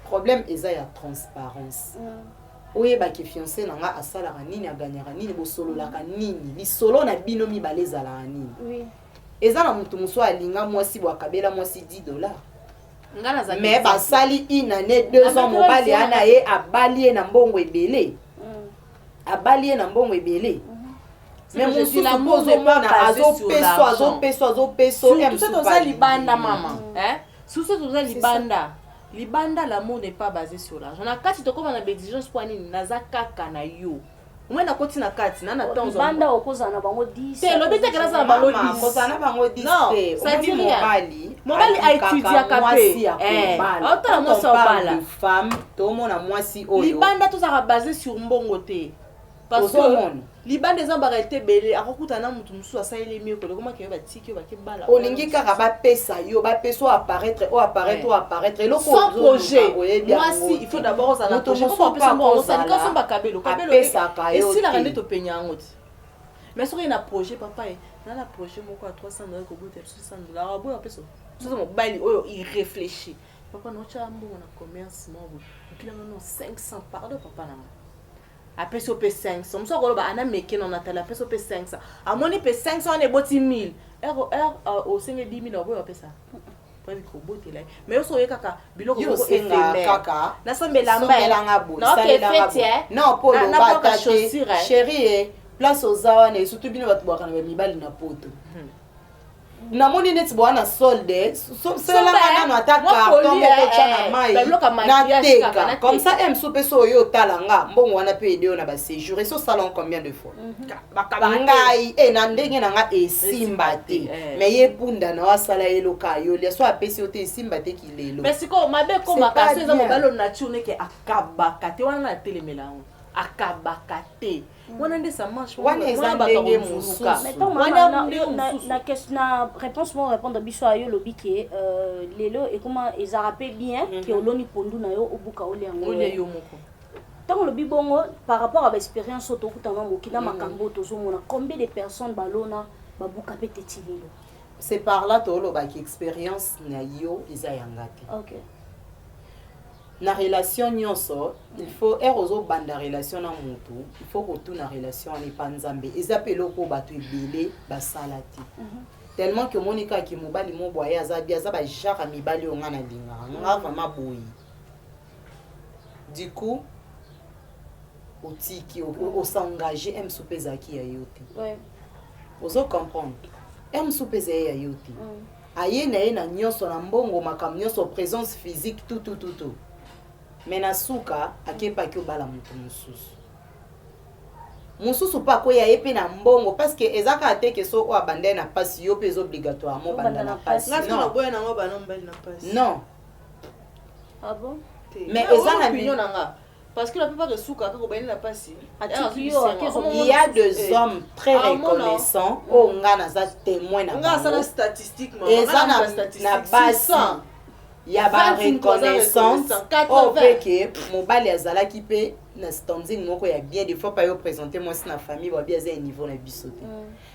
problème eza ya transparence oyebaki fiancé nanga asalaka nini aganyaka nini bosololaka nini lisolo na bino mibale ezalaka nini eza na mutu mosusu alinga mwasi bwakabela mwasi $10 mais basali une année 2 ans mobali ana ye abali ye na mbongo ebele abali ye na mbongo ebele mais mosusu mpo ozomona azopeso toza libanda mama susu toza libanda libanda l'amour n'est pas basé sur l'argent na kati tokoma na exigence pour nini naza kaka na yo mwe na koti na kati na temps banda okoza na bango 10 te lobi te kana na bango 10 koza na bango 10 te ça dit mobali a étudié à capé autant moi ça bala femme to mona mwasi oyo libanda to ça basé sur mbongo te parce que libanda eza barete belé akokuta na mutu musu asaile mieux que comment que ba tiki ba kebala olingi kaka ba pesa yo ba peso apparaître eloko sans projet moi si il faut d'abord ça na projet pour pesa mbongo ça ka somba kabelo et si la rende to penya ngoti mais soki na projet papa na projet moko ya 300 dollars kobota 600 dollars aboya peso soso mobali oyo irréfléchi papa nocha mbongo na commerce moko okilanga no 500 pardon papa nanga apesi ope 500 mosu akoloba ana meke na natali apesi ope 500 amoni pe 500 wana eboti 1000 osenge 10 000 oboya opesa pwezi kobotela mais oso oye kaka biloko yo senga kaka nasambela mbelanga boy non polo bata chérie place ozawa ne surtout bino bato bwakana ba mibali na poto namoni neti bwana solde selanga nano ata carton moko tya na mai nateka comme ça msupe so oyo otalanga mbongo wana mpe edeo na baséjour eso salon combien de fois ngai na ndenge na nga esimba te mais ye punda na wasala eloka yo lia so apesi yo te esimba te kilelo mais siko mabe komaka so eza mobalo nature neke akabaka te wana na telemela yango akabaka te wana nde ça marche wana eza ndenge mosusu na réponse mo répondre biso ayo lobi ke lelo ekoma ezara pe bien ke oloni pondu na yo obuka ole yo moko tant lobi bongo par rapport à l'expérience otokutana mokina makambo tozomona combien de personnes balona babuka pe teti lelo c'est par là tolobaki expérience na yo eza yanga te OK na relation nyonso il faut erozo banda relation na mutu il faut que tout na relation ni panzambe ezapelo ko bato ebele basalati tellement que monika ki mobali mo boye azabi azaba jara mibali onga na linga nga vraiment boyi du coup otiki o s'engager m soupezaki ya yote ouais ozo comprendre m soupezaki ya yote aye na ye na nyonso na mbongo makam nyonso présence physique tout mais na suka akepa ki obala mutu mususu pa ko ya epe na mbongo parce que ezaka te que so o abandene na passe yo pe obligatoirement banda na passe non boya na ngo bana mbali na passe non ah bon mais ezana opinion nanga parce que la plupart de suka ka ko bana na passe il y a des hommes très reconnaissants o ngana za témoin na nga ça statistique ezana na base ya ba reconnaissance au fait que mobali azalaki pe na standing moko ya bien des fois pas yo présenter moi si na famille wa bien za niveau na bisote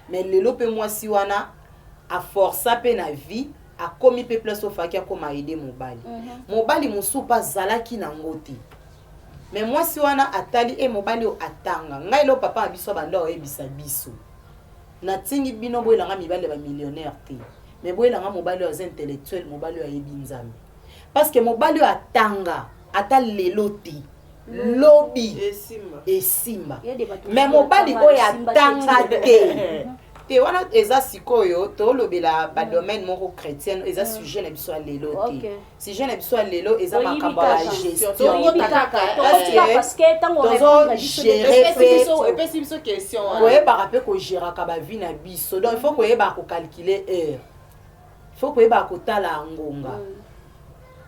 mais lelo pe moi si wana a força pe na vie a komi pe place au faki akoma aider mobali musu pa zalaki na ngoti mais moi si wana atali e mobali o atanga ngai lo papa abiso banda o ebisa biso na tingi bino boyelanga mibali ba millionnaire te mais boyelanga mobali o intellectuel mobali o yebi nzambe parce que mobali o atanga ata lelo te lobi esimba mais mobali o atanga te wana eza sikoyo to lobela ba domaine moko chrétien eza sujet na biso lelo te sujet na biso lelo eza makambo ya gestion parce que tango répondre gérer epesi biso question koyeba pe ko gérer ka ba vie na biso donc il faut koyeba ko calculer heure il faut koyeba ko tala ngonga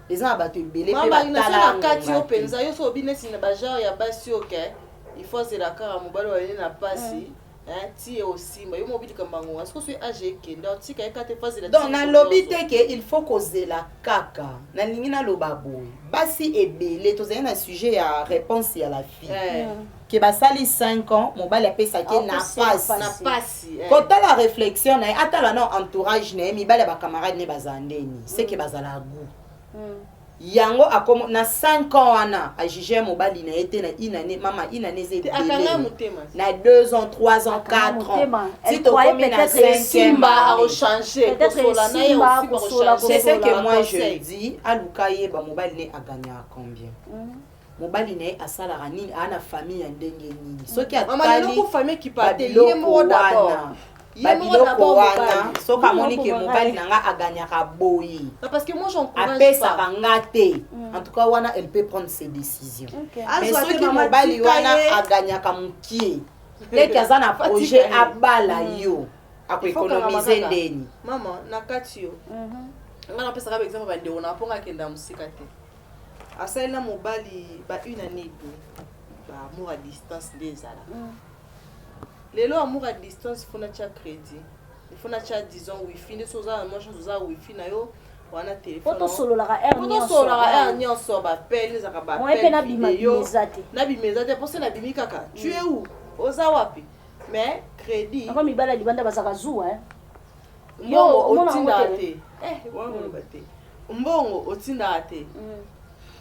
eza bato ebele pe batala na kati yo penza yo so binesi na ba genre ya basi OK il faut se la kara mobali wa na pasi ti aussi mais yo mobili kambango est-ce que c'est âgé que donc ti ka te phase la donc na lobby te que il faut causer la kaka na lingi na loba boy basi ebele to zena sujet ya réponse ya la fille que basali 5 ans mobali apesa ke na passe quand la réflexion na atala na entourage na mi bala ba camarade ne bazandeni c'est que bazala goût yango akomo na 5 ans wana a juger mobali na été na inane mama inane zete na 2 ans 3 ans 4 ans si to comme na 5e a changer peut-être c'est ce que moi je dis alukaye ba mobali ne a gagné combien mobali ne asala nini ana famille ya ndenge nini soki atali ko famille qui parte yemo d'abord babiloko wana soki amoni ke mobali na nga aganyaka boye parce que moi j'encourage apesaka nga te en tout cas wana elle peut prendre ses décisions mais soki mobali wana aganyaka mokie teke aza na projet abala yo akoéconomize ndeni mama na kati yo nga napesaka exemple bandeko na mponga akenda mosika te asalela mobali ba une année ba amour à distance nde ezala lelo amour à distance il faut na tia crédit il faut na tia disons wifi nde soza moi je soza wifi na yo wana téléphone photo solo la air nyonso ba pelle za ba pelle na bimeza te pour ça na bimi kaka tu es où oza wapi mais crédit Ako mibala libanda bazaka zuwa mbongo otindaka te wangoloba te mbongo otindaka te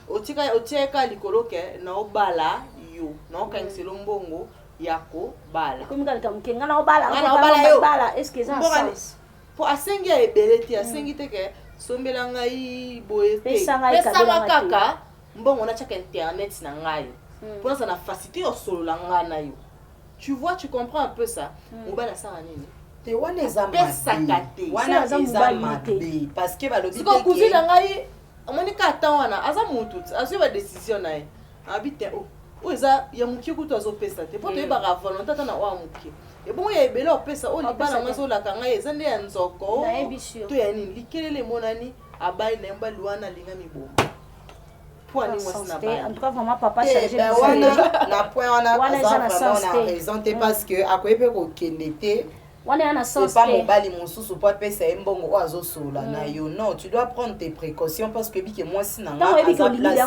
otiaka likolo ke na obala yo na okangisela mbongo ya kobala komikalika mokenga na obala est-ce que eza sens po asengi ya ebele te asengi te ke sombela ngai boye te pesanga kaka mbongo natiaka internet na ngai mpo naza na facilité osolola ngai na yo. Tu vois, tu comprends un peu ça. Mobala sanga nini? Te wana eza mabe. Wana eza mabe parce que balobi te cousin na ngai amoni ka ata wana aza mutu azwi ba décision na ye. Habite o eza ya mukie kutu azopesa te. Po to yebaka volonté ata na wa mukie. Et bon ya ebele opesa o libana ngai zolaka ngai eza nde ya nzoko. To ya nini likelele monani abai na mbali wana linga mibomba. En tout cas, vraiment, papa, chargé na point wana eza raison te parce que akoyepe kokende c'est pas mobali mosusu po apesa ye mbongo oyo azosolola na yo. Non, tu dois prendre tes précautions parce que bike mwasi na nga aza place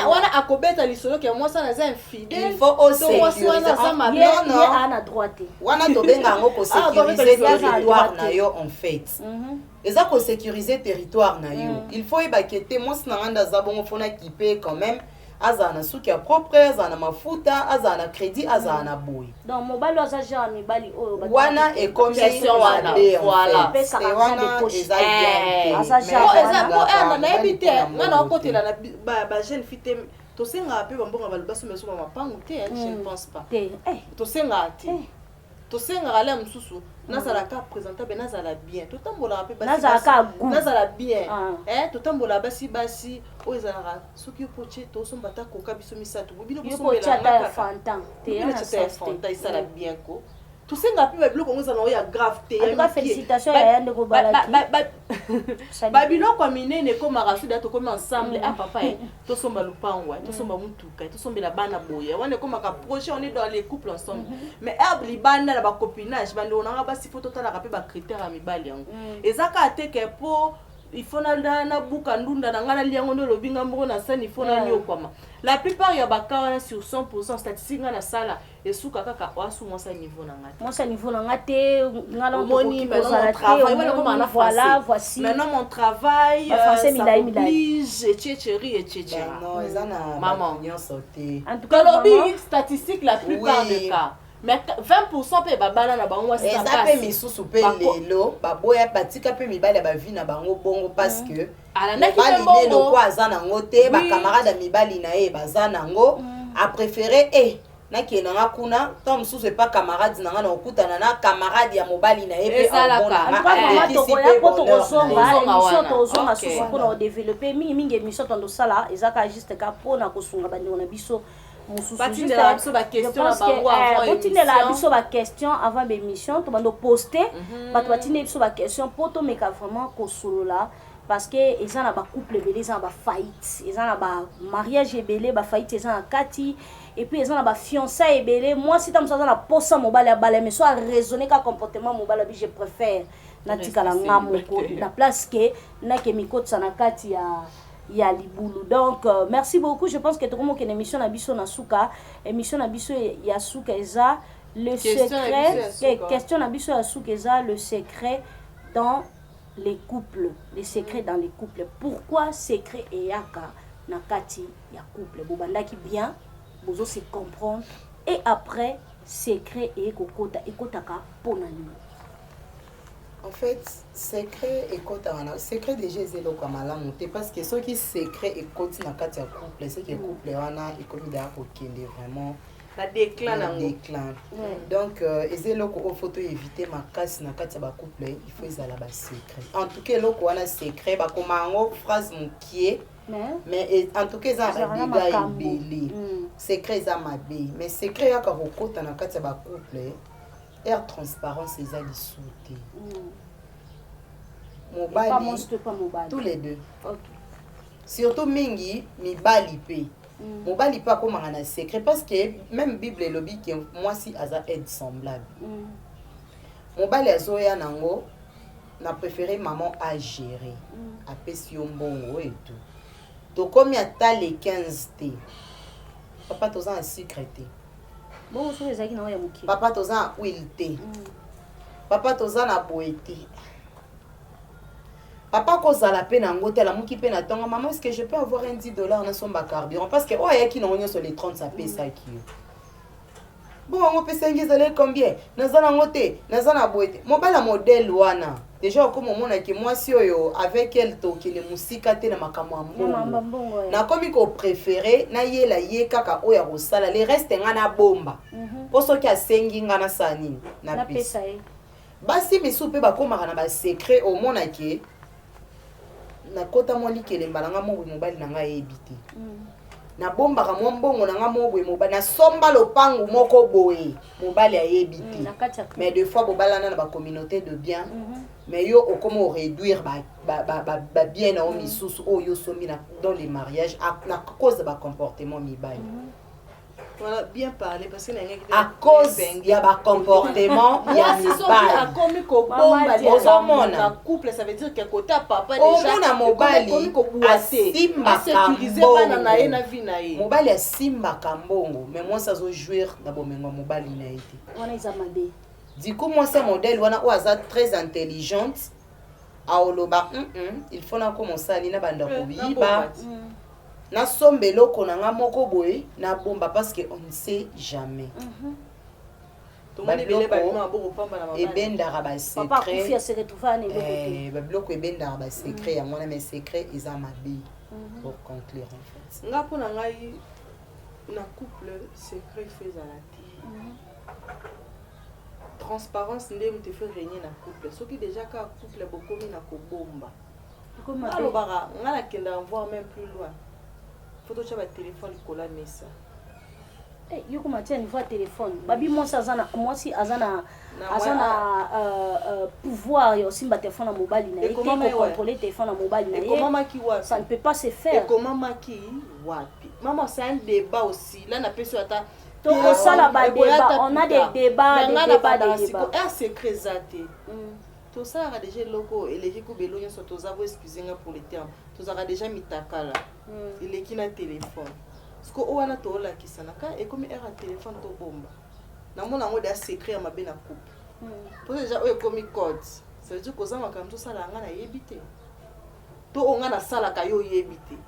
wana akobeta lisolo ke mwasi wana aza infidèle. Il faut osécuriser ana droite wana tobenga yango kosécuriser territoire na yo en fait. Eza kosécuriser territoire na yo. Il faut yebake te mwasi na nga ndaza bongo fona kipe quand même azala na suki ya propre, azala na mafuta, azala na crédit, azala na boy. Donc mobali aza genre mibali oyo wana ekomi question wana voilà pesa ka wana eza bien aza genre na ebite ngana okotela na ba jeune fille to senga pe bambonga balobaso meso mapangu te je ne pense pas to senga te to senga ala msusu nazala ka présentable nazala bien to tambola pe basi nazala bien to tambola basi o ezala soki poche to somba ta koka biso misato bobino bosombela na fantan te na fantan isala bien ko to senga pe biloko ngozala o ya grave te ya félicitations ya ndeko balaki babiloko minene koma rasuda to koma ensemble papa to somba lupango to somba mutuka to sombela bana boya wana koma ka projet on est dans les couples ensemble mais herbe libanda la ba copinage bando na ba si photo tala ka pe ba critère ya mibali yango ezaka ateke po il faut na buka ndunda na ngana liango ndo lobinga mboko na sani il faut na nyokwama la plupart ya bakawana sur 100% statistique na sala esuka kaka wasu mwasa niveau na ngati mwasa niveau na ngate ngala moni maintenant voilà voici maintenant mon travail français milai chérie non ezana maman sauté en tout cas lobi statistique la plupart des cas mais 20% pe babana na bango ça pe misusu pe lelo baboya batika pe mibali ba vie na bango bongo parce que alandaki bongo kwa azana ngote ba camarade mibali na e bazana ngo a préféré na kenanga kuna to msusu pas camarade na ngana okutana na camarade ya mobali na e pe abona tokoya poto kozonga émission tozonga susu mpona développer mingi émission tondo sala ezaka juste ka pona kosunga bandeko na biso batindela biso ba question avant l'émission to bando poster bato batindela biso ba question po to meka vraiment kosolola parce que eza na ba couple belé eza na ba faillite eza na ba mariage ebele ba faillite eza na kati et puis eza na ba fiançailles ebele moi si tam ça na posa mobile ya bala mais soit raisonner ka comportement mobile bi je préfère na tikala ngamoko na place que na ke mikotsa na kati ya libulu. Donc merci beaucoup. Je pense que tout le monde qui émission na biso na suka émission na biso ya suka eza le secret question na biso ya suka eza le secret dans les couples, les secrets dans les couples. Pourquoi secret eyaka na kati ya couple bobandaki bien bozo se comprendre et après secret et ekotaka pona ni. En fait, secret et secret déjà c'est le kamala monter parce que ceux qui secret et côté na kati ya couple c'est que couple wana et comme d'ailleurs kokende vraiment la déclin. Donc ezelo ko photo éviter ma casse na kati ya ba couple il faut ezala ba secret. En tout cas loko wana secret ba komango phrase mukie mais en tout cas ça ba diga ibeli secret za mabe mais secret ya ka kokota na kati ya ba couple air transparence eza lisouté mobali tous les deux surtout mingi mibali pe mobali pas comme un secret parce que même Bible et lobby que moi si aza aide semblable mobali azoya nango na préféré maman à gérer a pesi mbongo et tout donc comme il y a les 15 t papa toza un secret Bon, so ezaki na ya muki. Papa toza huile te. Papa toza na boye te. Papa kozala pe na ngote la muki pe na tonga maman est-ce que je peux avoir un $10 na somba carburant parce que oh yaki na onyo sur les 30 ça paye ça qui. Bon on peut s'engager combien? Nazana ngote, nazana boye. Mobala modèle wana. Déjà comme on a que moi si oyo avec elle to ki le musika te na makamwa mbongo. Na komi ko préféré na yela ye kaka oya rosala les reste ngana bomba. Poso ki asengi ngana sani na pesa. Basi misu pe bakomaka na ba secret au mona ke na kota moni kele mbalanga mo mobali na nga ebité. Na bomba ka mo mbongo na nga mo boye mobali na somba lopangu moko boye mobali ayebité. Mais deux fois bobala na ba communauté de bien. Mais yo okomo réduire ba bien na misusu o yo somi na dans les mariages à cause de ba comportement mibali. Voilà, bien parler parce que à cause il y a un comportement il y a un couple ça veut dire que côté papa déjà mobali mobali asimba kambongo mais moi ça zo jouer na bomengo mobali na été wana izamabe du coup moi c'est modèle wana oaza très intelligente aoloba il faut na commencer à lina banda kobiba na sombelo konanga moko boye na bomba parce que on ne sait jamais. Ebendara ba secret. Papa kufia se retrouver na eloko. Ba bloko ebendara ba secret ya mwana mes secret eza mabi. Pour conclure en fait. Nga pona ngai na couple secret faisala ti. Transparence ndem te fait régner na couple. Soki déjà ka couple bokomi na ko bomba. Comment alobara ngala kenda voir même plus loin. Photo cha ba téléphone kola mesa. Eh yoko matia ni voir téléphone. Babi moi si azana pouvoir yo simba téléphone na mobile na et contrôler téléphone na mobile na. Et comment maki wa ça ne peut pas se faire. Et comment maki wapi. Maman c'est un débat aussi. Là na peso ata to ça là ba débat, on a des débats, un secret zate. Tout ça a déjà logo et les gens qui belongent sur tous avons excusez-moi pour les termes. Tous aura déjà mis ta cala. Il est qui na téléphone. Parce que on a tout là qui s'anaka et comme un téléphone to bomba. Na mon amour d'un secret à ma belle coupe. Pour déjà eux comme code. Ça veut dire que ça m'a comme tout ça là on a yébité. To on a na sala kayo yébité.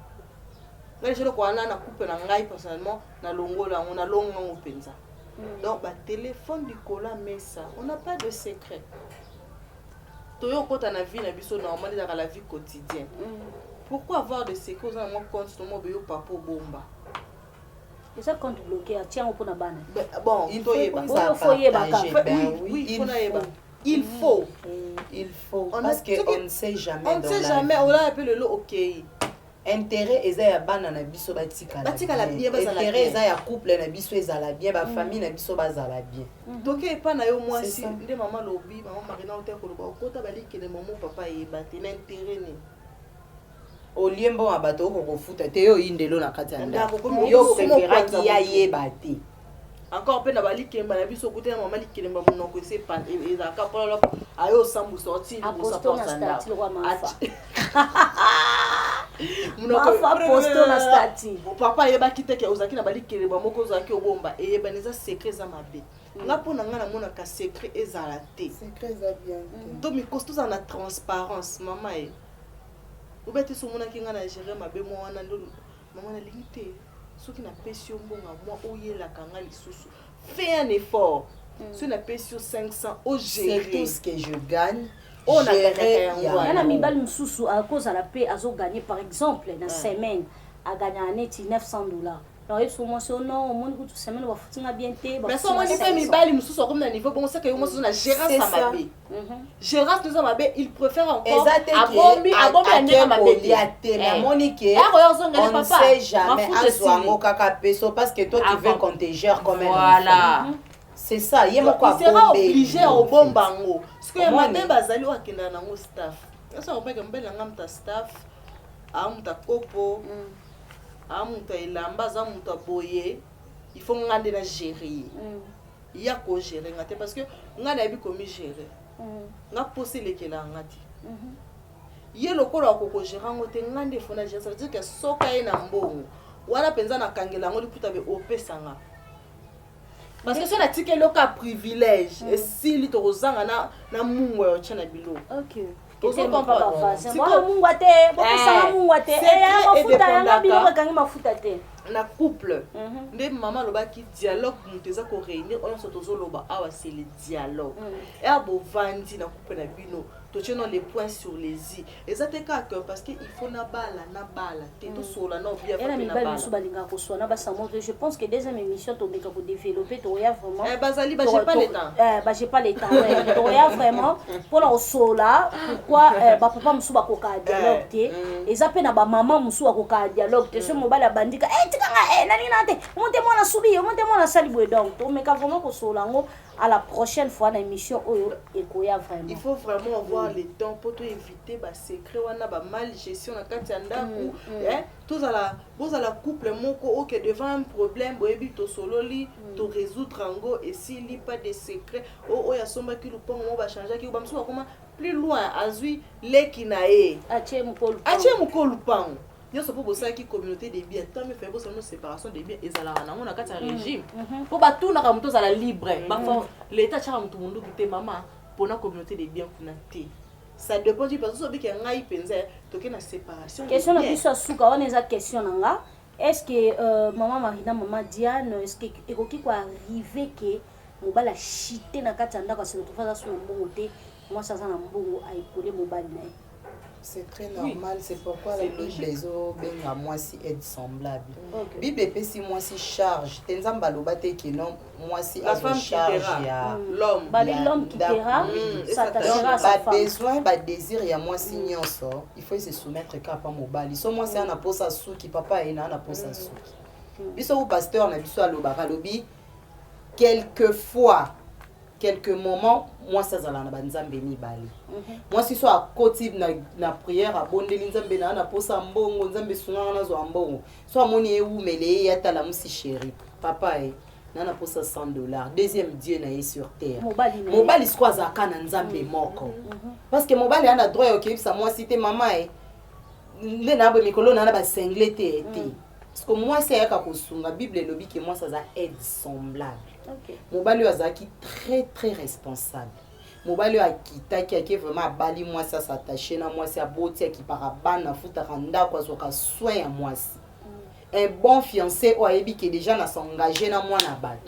Là je le crois na coupe na ngai personnellement na longo là on a longo on penza. Donc bah téléphone du cola mais ça on n'a pas de secret. Toyo kota na vie na biso normal dans la vie quotidienne. Pourquoi avoir de ces causes dans mon compte sur mon bio papa bomba? Et ça compte bloqué tiens on peut na bana. Bon, il faut y il faut parce que on ne sait jamais on ne sait jamais on a appelé le OK. Intérêt eza ya bana na biso batikala bien intérêt eza ya couple na biso ezala bien ba famille na biso bazala bien donc epa na yo mwasi nde maman lobi maman Marina ote ko loba okota balikele maman papa yebate na intérêt ni oliembo abato ko futa te yo indelo na kati ya ndako yo préférati ya yebate encore pe na balikemba na biso kote na maman likemba monoko se pa ezaka polo ayo sambu sorti pour ça pour ça Mafa posto na stati. Papa yeba kiteke ozaki na balikele ba moko ozaki obomba eyeba neza secret za mabe. Ngapo na ngana mona ka secret ezala te. Secret za bien. Donc mi costo za na transparence mama e. Ubeti so mona ki ngana gérer mabe mo wana ndo mama na limité. Soki na pesio mbonga moi oyela kanga lisusu. Fais un effort. Si na pesio 500 au gérer. C'est tout ce que je gagne. On a gagné mibali mususu à cause à la paix azo gagné par exemple na semaine a gagné net $900. Alors il faut mentionner non au monde que semaine va foutre bien té mais ça moi ni fait mibali mususu comme na niveau bon c'est que moi na gérance ça mabe. Gérance nous mabe il préfère encore abombi anya mabe liate na monique on sait jamais azwango kaka peso parce que toi tu veux qu'on te gère comme un voilà. C'est ça, il sera obligé au bon bango. Parce que mabe bazali wakenda nango staff. Ça on peut que mbele ngamta staff, amuta kopo, amuta ilamba, amuta boye. Il faut ngande na gérer. Il y a ko gérer ngate parce que ngana yebi komi gérer. Nga poser lekela ngati. Ye lokola ko gérer ngote ngande fona gérer ça veut dire que soka ina mbongo. Wala penza na kangela ngo likuta be opesanga. parce que so na tike loka privilège esili tokozanga na mungu ya otya na bilo. Ok. Tozo comprendre. Bwana mungu ate, bokosanga mungu ate. Mafuta yanga biloko ekangi mafuta te. Na couple nde mama alobaki dialogue moto eza koréunir oyo nyonso tozoloba awa c'est le dialogue ere bovandi na couple na bino totie non les points sur les i eza te kaka parce que il faut na bala te tosola na obia fa na bala mosu balingaka koswana basamo je pense que deuxième émission tobeka kodévelopper toya vraiment bazali j'ai pas le temps j'ai pas le temps toya vraiment mpona kosola pourquoi bapapa mosu bakokaa dialogue te eza mpe na bamama mosu bakokaa dialogue te so mobali abandika nani nate monte mwana subi monte mwana sali boye donc to meka vraiment ko solango à la prochaine fois dans émission oyo ekoya vraiment il faut vraiment avoir le temps pour tout éviter ba secret wana ba mal gestion na kati ya ndaku tous à la couple moko OK devant un problème boyebi to sololi to résoudre ango et s'il n'y pas de secret ya somba ki lu pongo ba changer ki ba msuba comment plus loin azui leki na e atie mukolu pango nyonso mpo bosalaki communauté de biens tant me fait bosalano séparation de biens ezalaka nango na kati ya régime mpo batunaka moto ozala libre bafo l'état atiaka moto monduku te mama mpona communauté de biens kuna te ça dépend du parce que sobiki ngai mpenza toke na séparation question na biso asuka wana eza question na nga est-ce que mama Marina mama Diane est-ce que ekoki koarrive ke mobali achite na kati ya ndako asilo tofaza so na mbongo te mwasi aza na mbongo aekole mobali na ye. C'est très normal, c'est pourquoi la Bible les eaux benga moi si aide semblable. Bible epesi moi si charge. Tenzamba lobate que non moi si la femme charge l'homme. L'homme qui paiera, ça t'attachera à sa femme. Besoin, désir ya moi si nyonso. Il faut se soumettre kapa mobali. So moi c'est un aposa souki papa et na aposa souki. Biso ou pasteur na biso alobaka lobi quelquefois quelques moments moi ça zala na banzambe mibali moi si so a koti na prière abondeli nzambe na posa mbongo nzambe sunga na zo mbongo so amoni eumele ya tala musi chéri papa na posa $100 deuxième dieu na sur terre mobali sikwa za kana nzambe moko parce que mobali ana droit OK ça moi si te mama le na ba mikolo na ba senglete parce que moi c'est yaka kosunga bible lobi que moi ça za aide semblable. Mobali azaki très très responsable. Mobali akitaki qui vraiment bali moi ça s'attacher na moi c'est aboti qui parabana futa randa kwa soka soin ya moi. Un bon fiancé o ayebi que déjà na s'engager na moi na bali.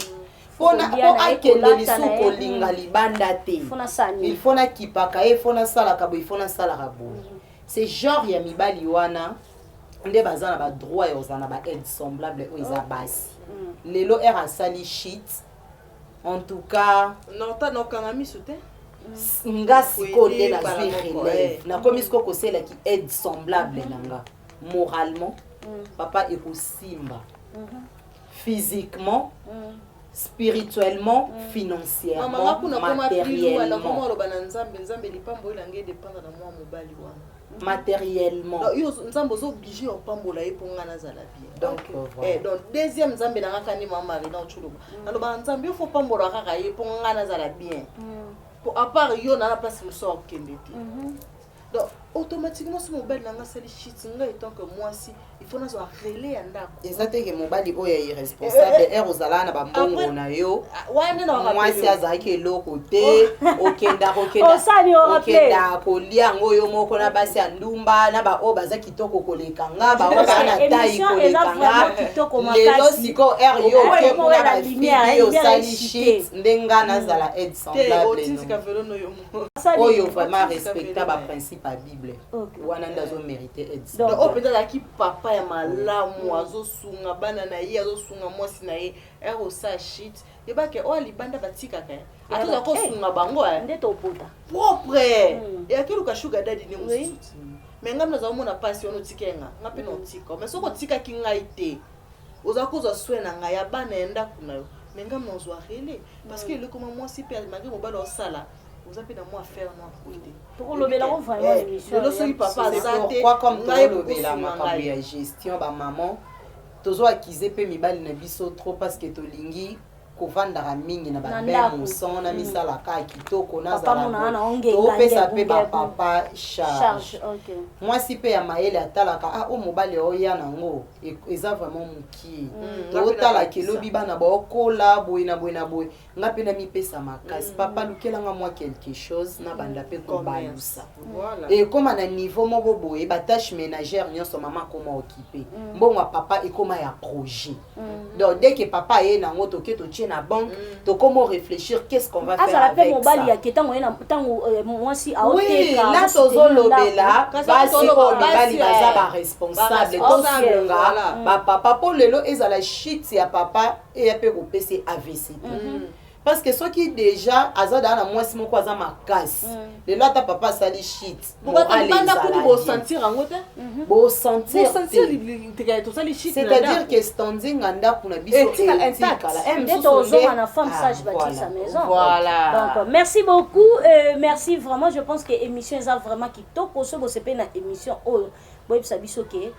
Fona po akende lisu ko linga libanda te. Il faut na kipaka e fona sala kabo il faut na sala kabo. C'est genre ya mibali wana nde bazana ba droit ya ozana ba aide semblable o isa basi. Lelo era sali shit. En tout cas, non ta no kangami soute. Nga siko de la relève. Na komi siko ko sela qui aide semblable nanga. Moralement, papa est simba. Physiquement, spirituellement, financièrement, matériellement. Matériellement. Donc deuxième nzambe na ngaka ni mama Marina Ochuluba. Alors nzambe il faut pambola kaka ye po ngana zala bien. Pour à part yo na la place le sort kendeti. Donc automatiquement ce mobile nanga sali shit nga étant que moi si il faut nazo relais andako. Ezate ke mobali oya irresponsable erozala na ba mbongo na yo. Wane na ba moi si azaki eloko te okenda kolia ngoyo moko na basi andumba na ba o baza kitoko koleka nga ba o na tai koleka nga. Lelo siko yo ke kuna ba video sali shit ndenga na zala aide semblable. Oyo vraiment respecta ba principe à Bible. Wana ndazo mériter aide. Donc o peut-être ki papa ya malamu azosunga bana na ye azosunga mwasi na ye ero sa shit yeba ke o libanda batika ka atoza ko sunga bango ndeto pota propre ya kelu ka sugar daddy ni musuti mais ngam nazo mona pasi ono tikenga ngapi no tika mais soko tika ki ngai te oza koza swena nga ya bana enda kuna yo mais ngam nazo arele parce que le comment mwasi pe malgré mobala osala vous avez dans moi faire moi côté pour le bela on vraiment émission le soyi papa ça pourquoi comme to le bela makambo ya gestion ba maman tozo akize pe mibali na biso trop parce que to lingi kovandaka mingi na babe moson na misalaka kitoko nazala topesa mpe bapapa charge mwasi mpe ya mayele atalaka o mobali oya nango eza vraiment mokie totalaka elobi bana baokola boye na boye na boye nga mpe na mipesa makasi papa lukelanga mwa quelque chose na banda mpe kobalusa ekóma na niveau moko boye batâche ménagère nyonso mama akóma okipe mbongo papa ekóma ya projet donc dès que papa aye nango toke totie na banque tokóma réfléchir qu'est-ce qu'on va faire avec ça mobali ya ketango ye na tango mwasi aoteka là tozolobela basi oyo mibali baza baresponsable tosunga bapapa mpo lelo ezala shit ya papa eya mpe kopesa AVC parce que soki déjà azada na mwasi moko aza makasi lelo ata papa asali shit c'est-à-dire que standing en ndako na biso donc merci beaucoup merci vraiment je pense que émission eza vraiment kitoko so bosepe na émission oyo boyebisa biso ke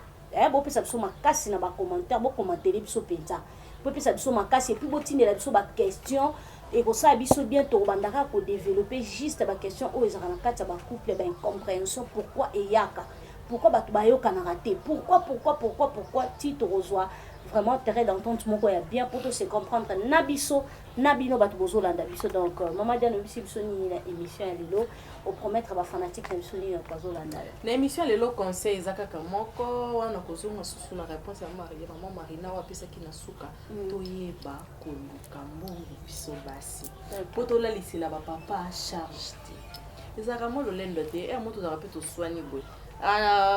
bopesa biso makasi na bacommentaire bokommentere biso mpenza bopesa biso makasi epuis botindela biso baquestion ekosala biso bien tokobandaka kodévelopper juste baquestion oyo ezalaka na kati ya bacouple baincompréhension pourquoi eyaka pourquoi bato bayokanaka te pourquoi ti tokozwa vraiment terrain d'entente moko ya bien pour se comprendre na biso na bino bato bozolanda biso donc mama Diane obisi biso nini na émission ya lelo opromettre bafanatique na biso nini bazolanda na émission lelo conseil eza kaka moko wana kozonga susu na réponse ya mama Marina wapesaki na suka toyeba koluka mbongo biso basi po tolalisela bapapa charge te ezaka mo lolendo te moto ozaka mpe toswani boye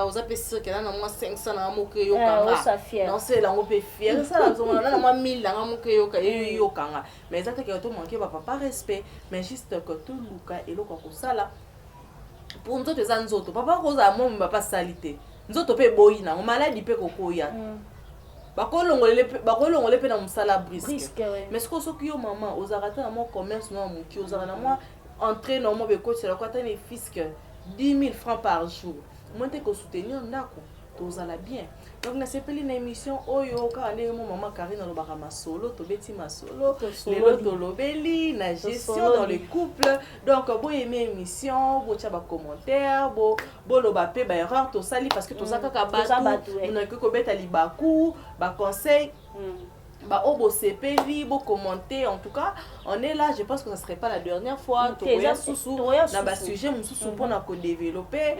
oza mpe soki na mwa 500 na moke eyokanga naoselango mpe fiere esala nzongona na mwa 1000 nanga moke eyokanga mais eza teke tomanke bapapa respect mais juste que toluka eloko ya kosala pour nzoto eza nzoto papa kozala momi bapa sali te nzoto mpe eboyi nango maladi mpe kokoya bakolongole mpe na mosala briske mais soki yo mama ozalaka te na mwa commerce mwa moki ozalaka na mwa entrée na mwa bekotiselaka ata ne fiske 10 000 francs par jour moi te ko soutenir ndako tozala bien donc na sepeli na émission oyo ka ndenge mo mama Karine alobaka masolo tobeti masolo lelo tolobeli na gestion dans le couple donc bo aimer émission bo tia ba commentaire bo loba pe ba erreur to sali parce que tozaka ka batu on ko beta libaku ba conseil obo sepeli bo commenter en tout cas on est là je pense que ça serait pas la dernière fois to ya susu na ba sujet mususu pour na ko développer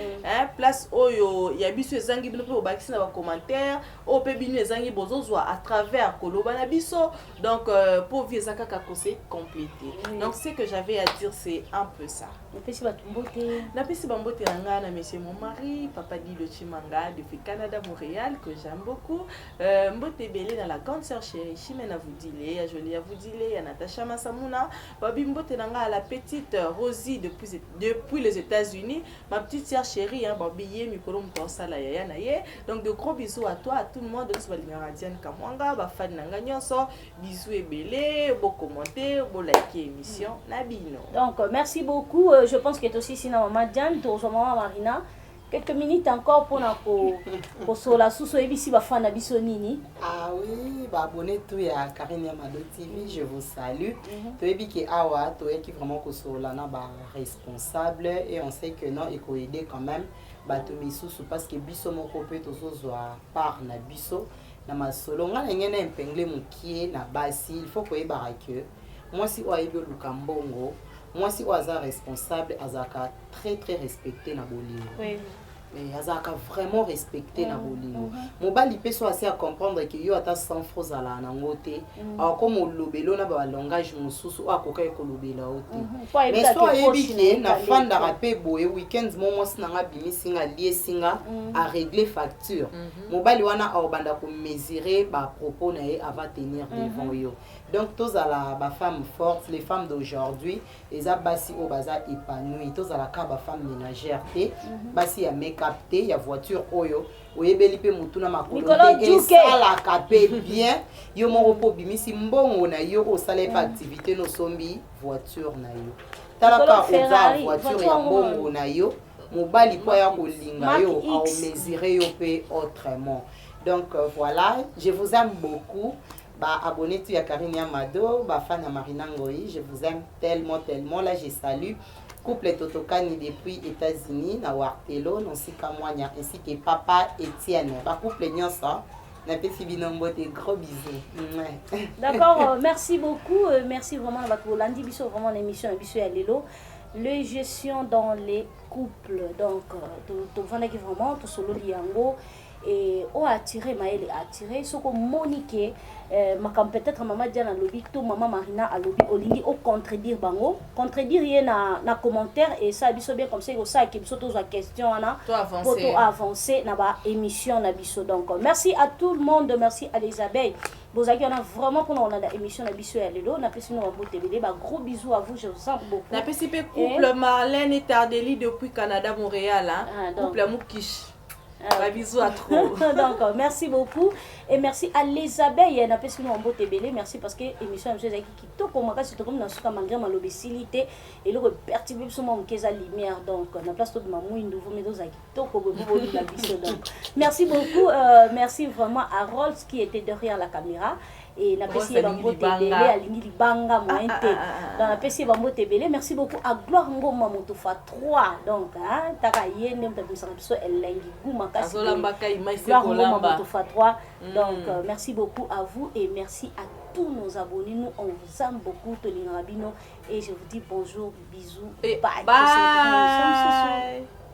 place oyo ya biso ezangi bino pe obakisi na ba commentaire o pe bino ezangi bozozwa à travers koloba na biso donc pour vieza kaka conseil complété donc ce que j'avais à dire c'est un peu ça na pesi ba mbote nga na monsieur mon mari papa Dilo Chimanga depuis Canada Montréal que j'aime beaucoup mbote belé dans la grande sœur chérie Chimena Voudilé, à Jolie à Voudilé, à Natacha Massamuna, Babimbo Tenanga, la petite Rosie depuis les États-Unis, ma petite sœur chérie, Babiye, Mikolo Mtonsala, Yaya Naye. Donc de gros bisous à toi, à tout le monde, de Radiane Kamwanga, Bafan Nanganyoso, bisous et belé, beau commenter, beau liker émission, Nabino. Donc merci beaucoup, je pense que tu aussi ici dans Maman Diane, tu rejoins Maman Marina. Quelques minutes encore pour na sola sous ebisi ba fana biso nini. Ah oui, ba abonné tout ya Karine Amado TV, je vous salue. To ebi ki awa to eki vraiment ko sola na ba responsable et on sait que non il faut aider quand même ba to misusu parce que biso moko pe to zozwa par na biso na masolo nga ngene empengle mukie na basi il faut ko eba que moi si o ebi lukambongo moi si oaza responsable azaka très respecté na bolingo. Oui. Mais azaka vraiment respecté na bolingo. Mobali pe so assez à comprendre que yo ata sans froze ala na ngote. Alors comme lobelo na ba langage mususu akoka ekolobela ote. Mais so ebiki na fanda rapé boye weekend momo sinanga bimisinga lié singa à régler facture. Mobali wana obanda ko mesurer ba propos na e avant tenir devant yo. Donc tous à la femme forte, les femmes d'aujourd'hui, les abassi au bazar épanouies, tous à la caba femme ménagère, basi ya make-up, ya voiture oyo, oyebeli pe mutuna makolonte et ça la capé bien, yo mon repos bimisi mbongo na yo au salaire pas activité no sombi voiture na yo. Talaka oza voiture ya mbongo na yo, mobali kwa ya kolinga yo, au mesurer yo pe autrement. Donc voilà, je vous aime beaucoup. abonné tu à Karine Amado, fan à Marina Ngoyi, je vous aime tellement, tellement. Là, je salue couple Totokani depuis États-Unis, na Wartelo, ainsi que papa Étienne. Couple Nyonsa, na Pessibinombo, des gros bisous. D'accord, merci beaucoup. Merci vraiment à votre lundi, vraiment l'émission à Lelo. Les gestions dans les couples. Donc, tu vraiment, tu solo liango. Et on a attiré Maëlle attiré ce que Monique peut-être maman Diana lobby tout maman Marina a lobby olingi au contredire bango contredire y na commentaire et ça biso bien comme ça au ça qui biso tous la question ana pour avancer na ba émission na biso. Donc merci à tout le monde, merci à Elisabeth Bozaki, on a vraiment pour on a la émission na biso ya lelo na pesi no ba TVD ba gros bisous à vous, je vous sens beaucoup. Na pesi pe couple Marlène et Tardeli depuis Canada Montréal hein. Couple Moukish. Bisous à trop. Donc merci beaucoup et merci à Elisabeth et na pesi no mbo tebele, merci parce que émission ya qui kitoko makasi to comme na suka malgré ma lobicilité et le perturber sur mon keza lumière. Donc na place tout ma mouindou vous mettez za kitoko bo la biso. Donc merci beaucoup, merci vraiment à Rolls qui était derrière la caméra. Et la PC Bambo Tebele, Alingi Libanga, Mointe. Dans la PC Bambo Tebele, merci beaucoup à Gloire Ngoma Motofa 3. Donc, Takaye, Nem Tabisanso, Elengi Goumakasi. Gloire Ngoma Motofa 3. Donc, merci beaucoup à vous et merci à tous nos abonnés. Nous, on vous aime beaucoup, Tony Rabino. Et je vous dis bonjour, bisous, bye. Bye.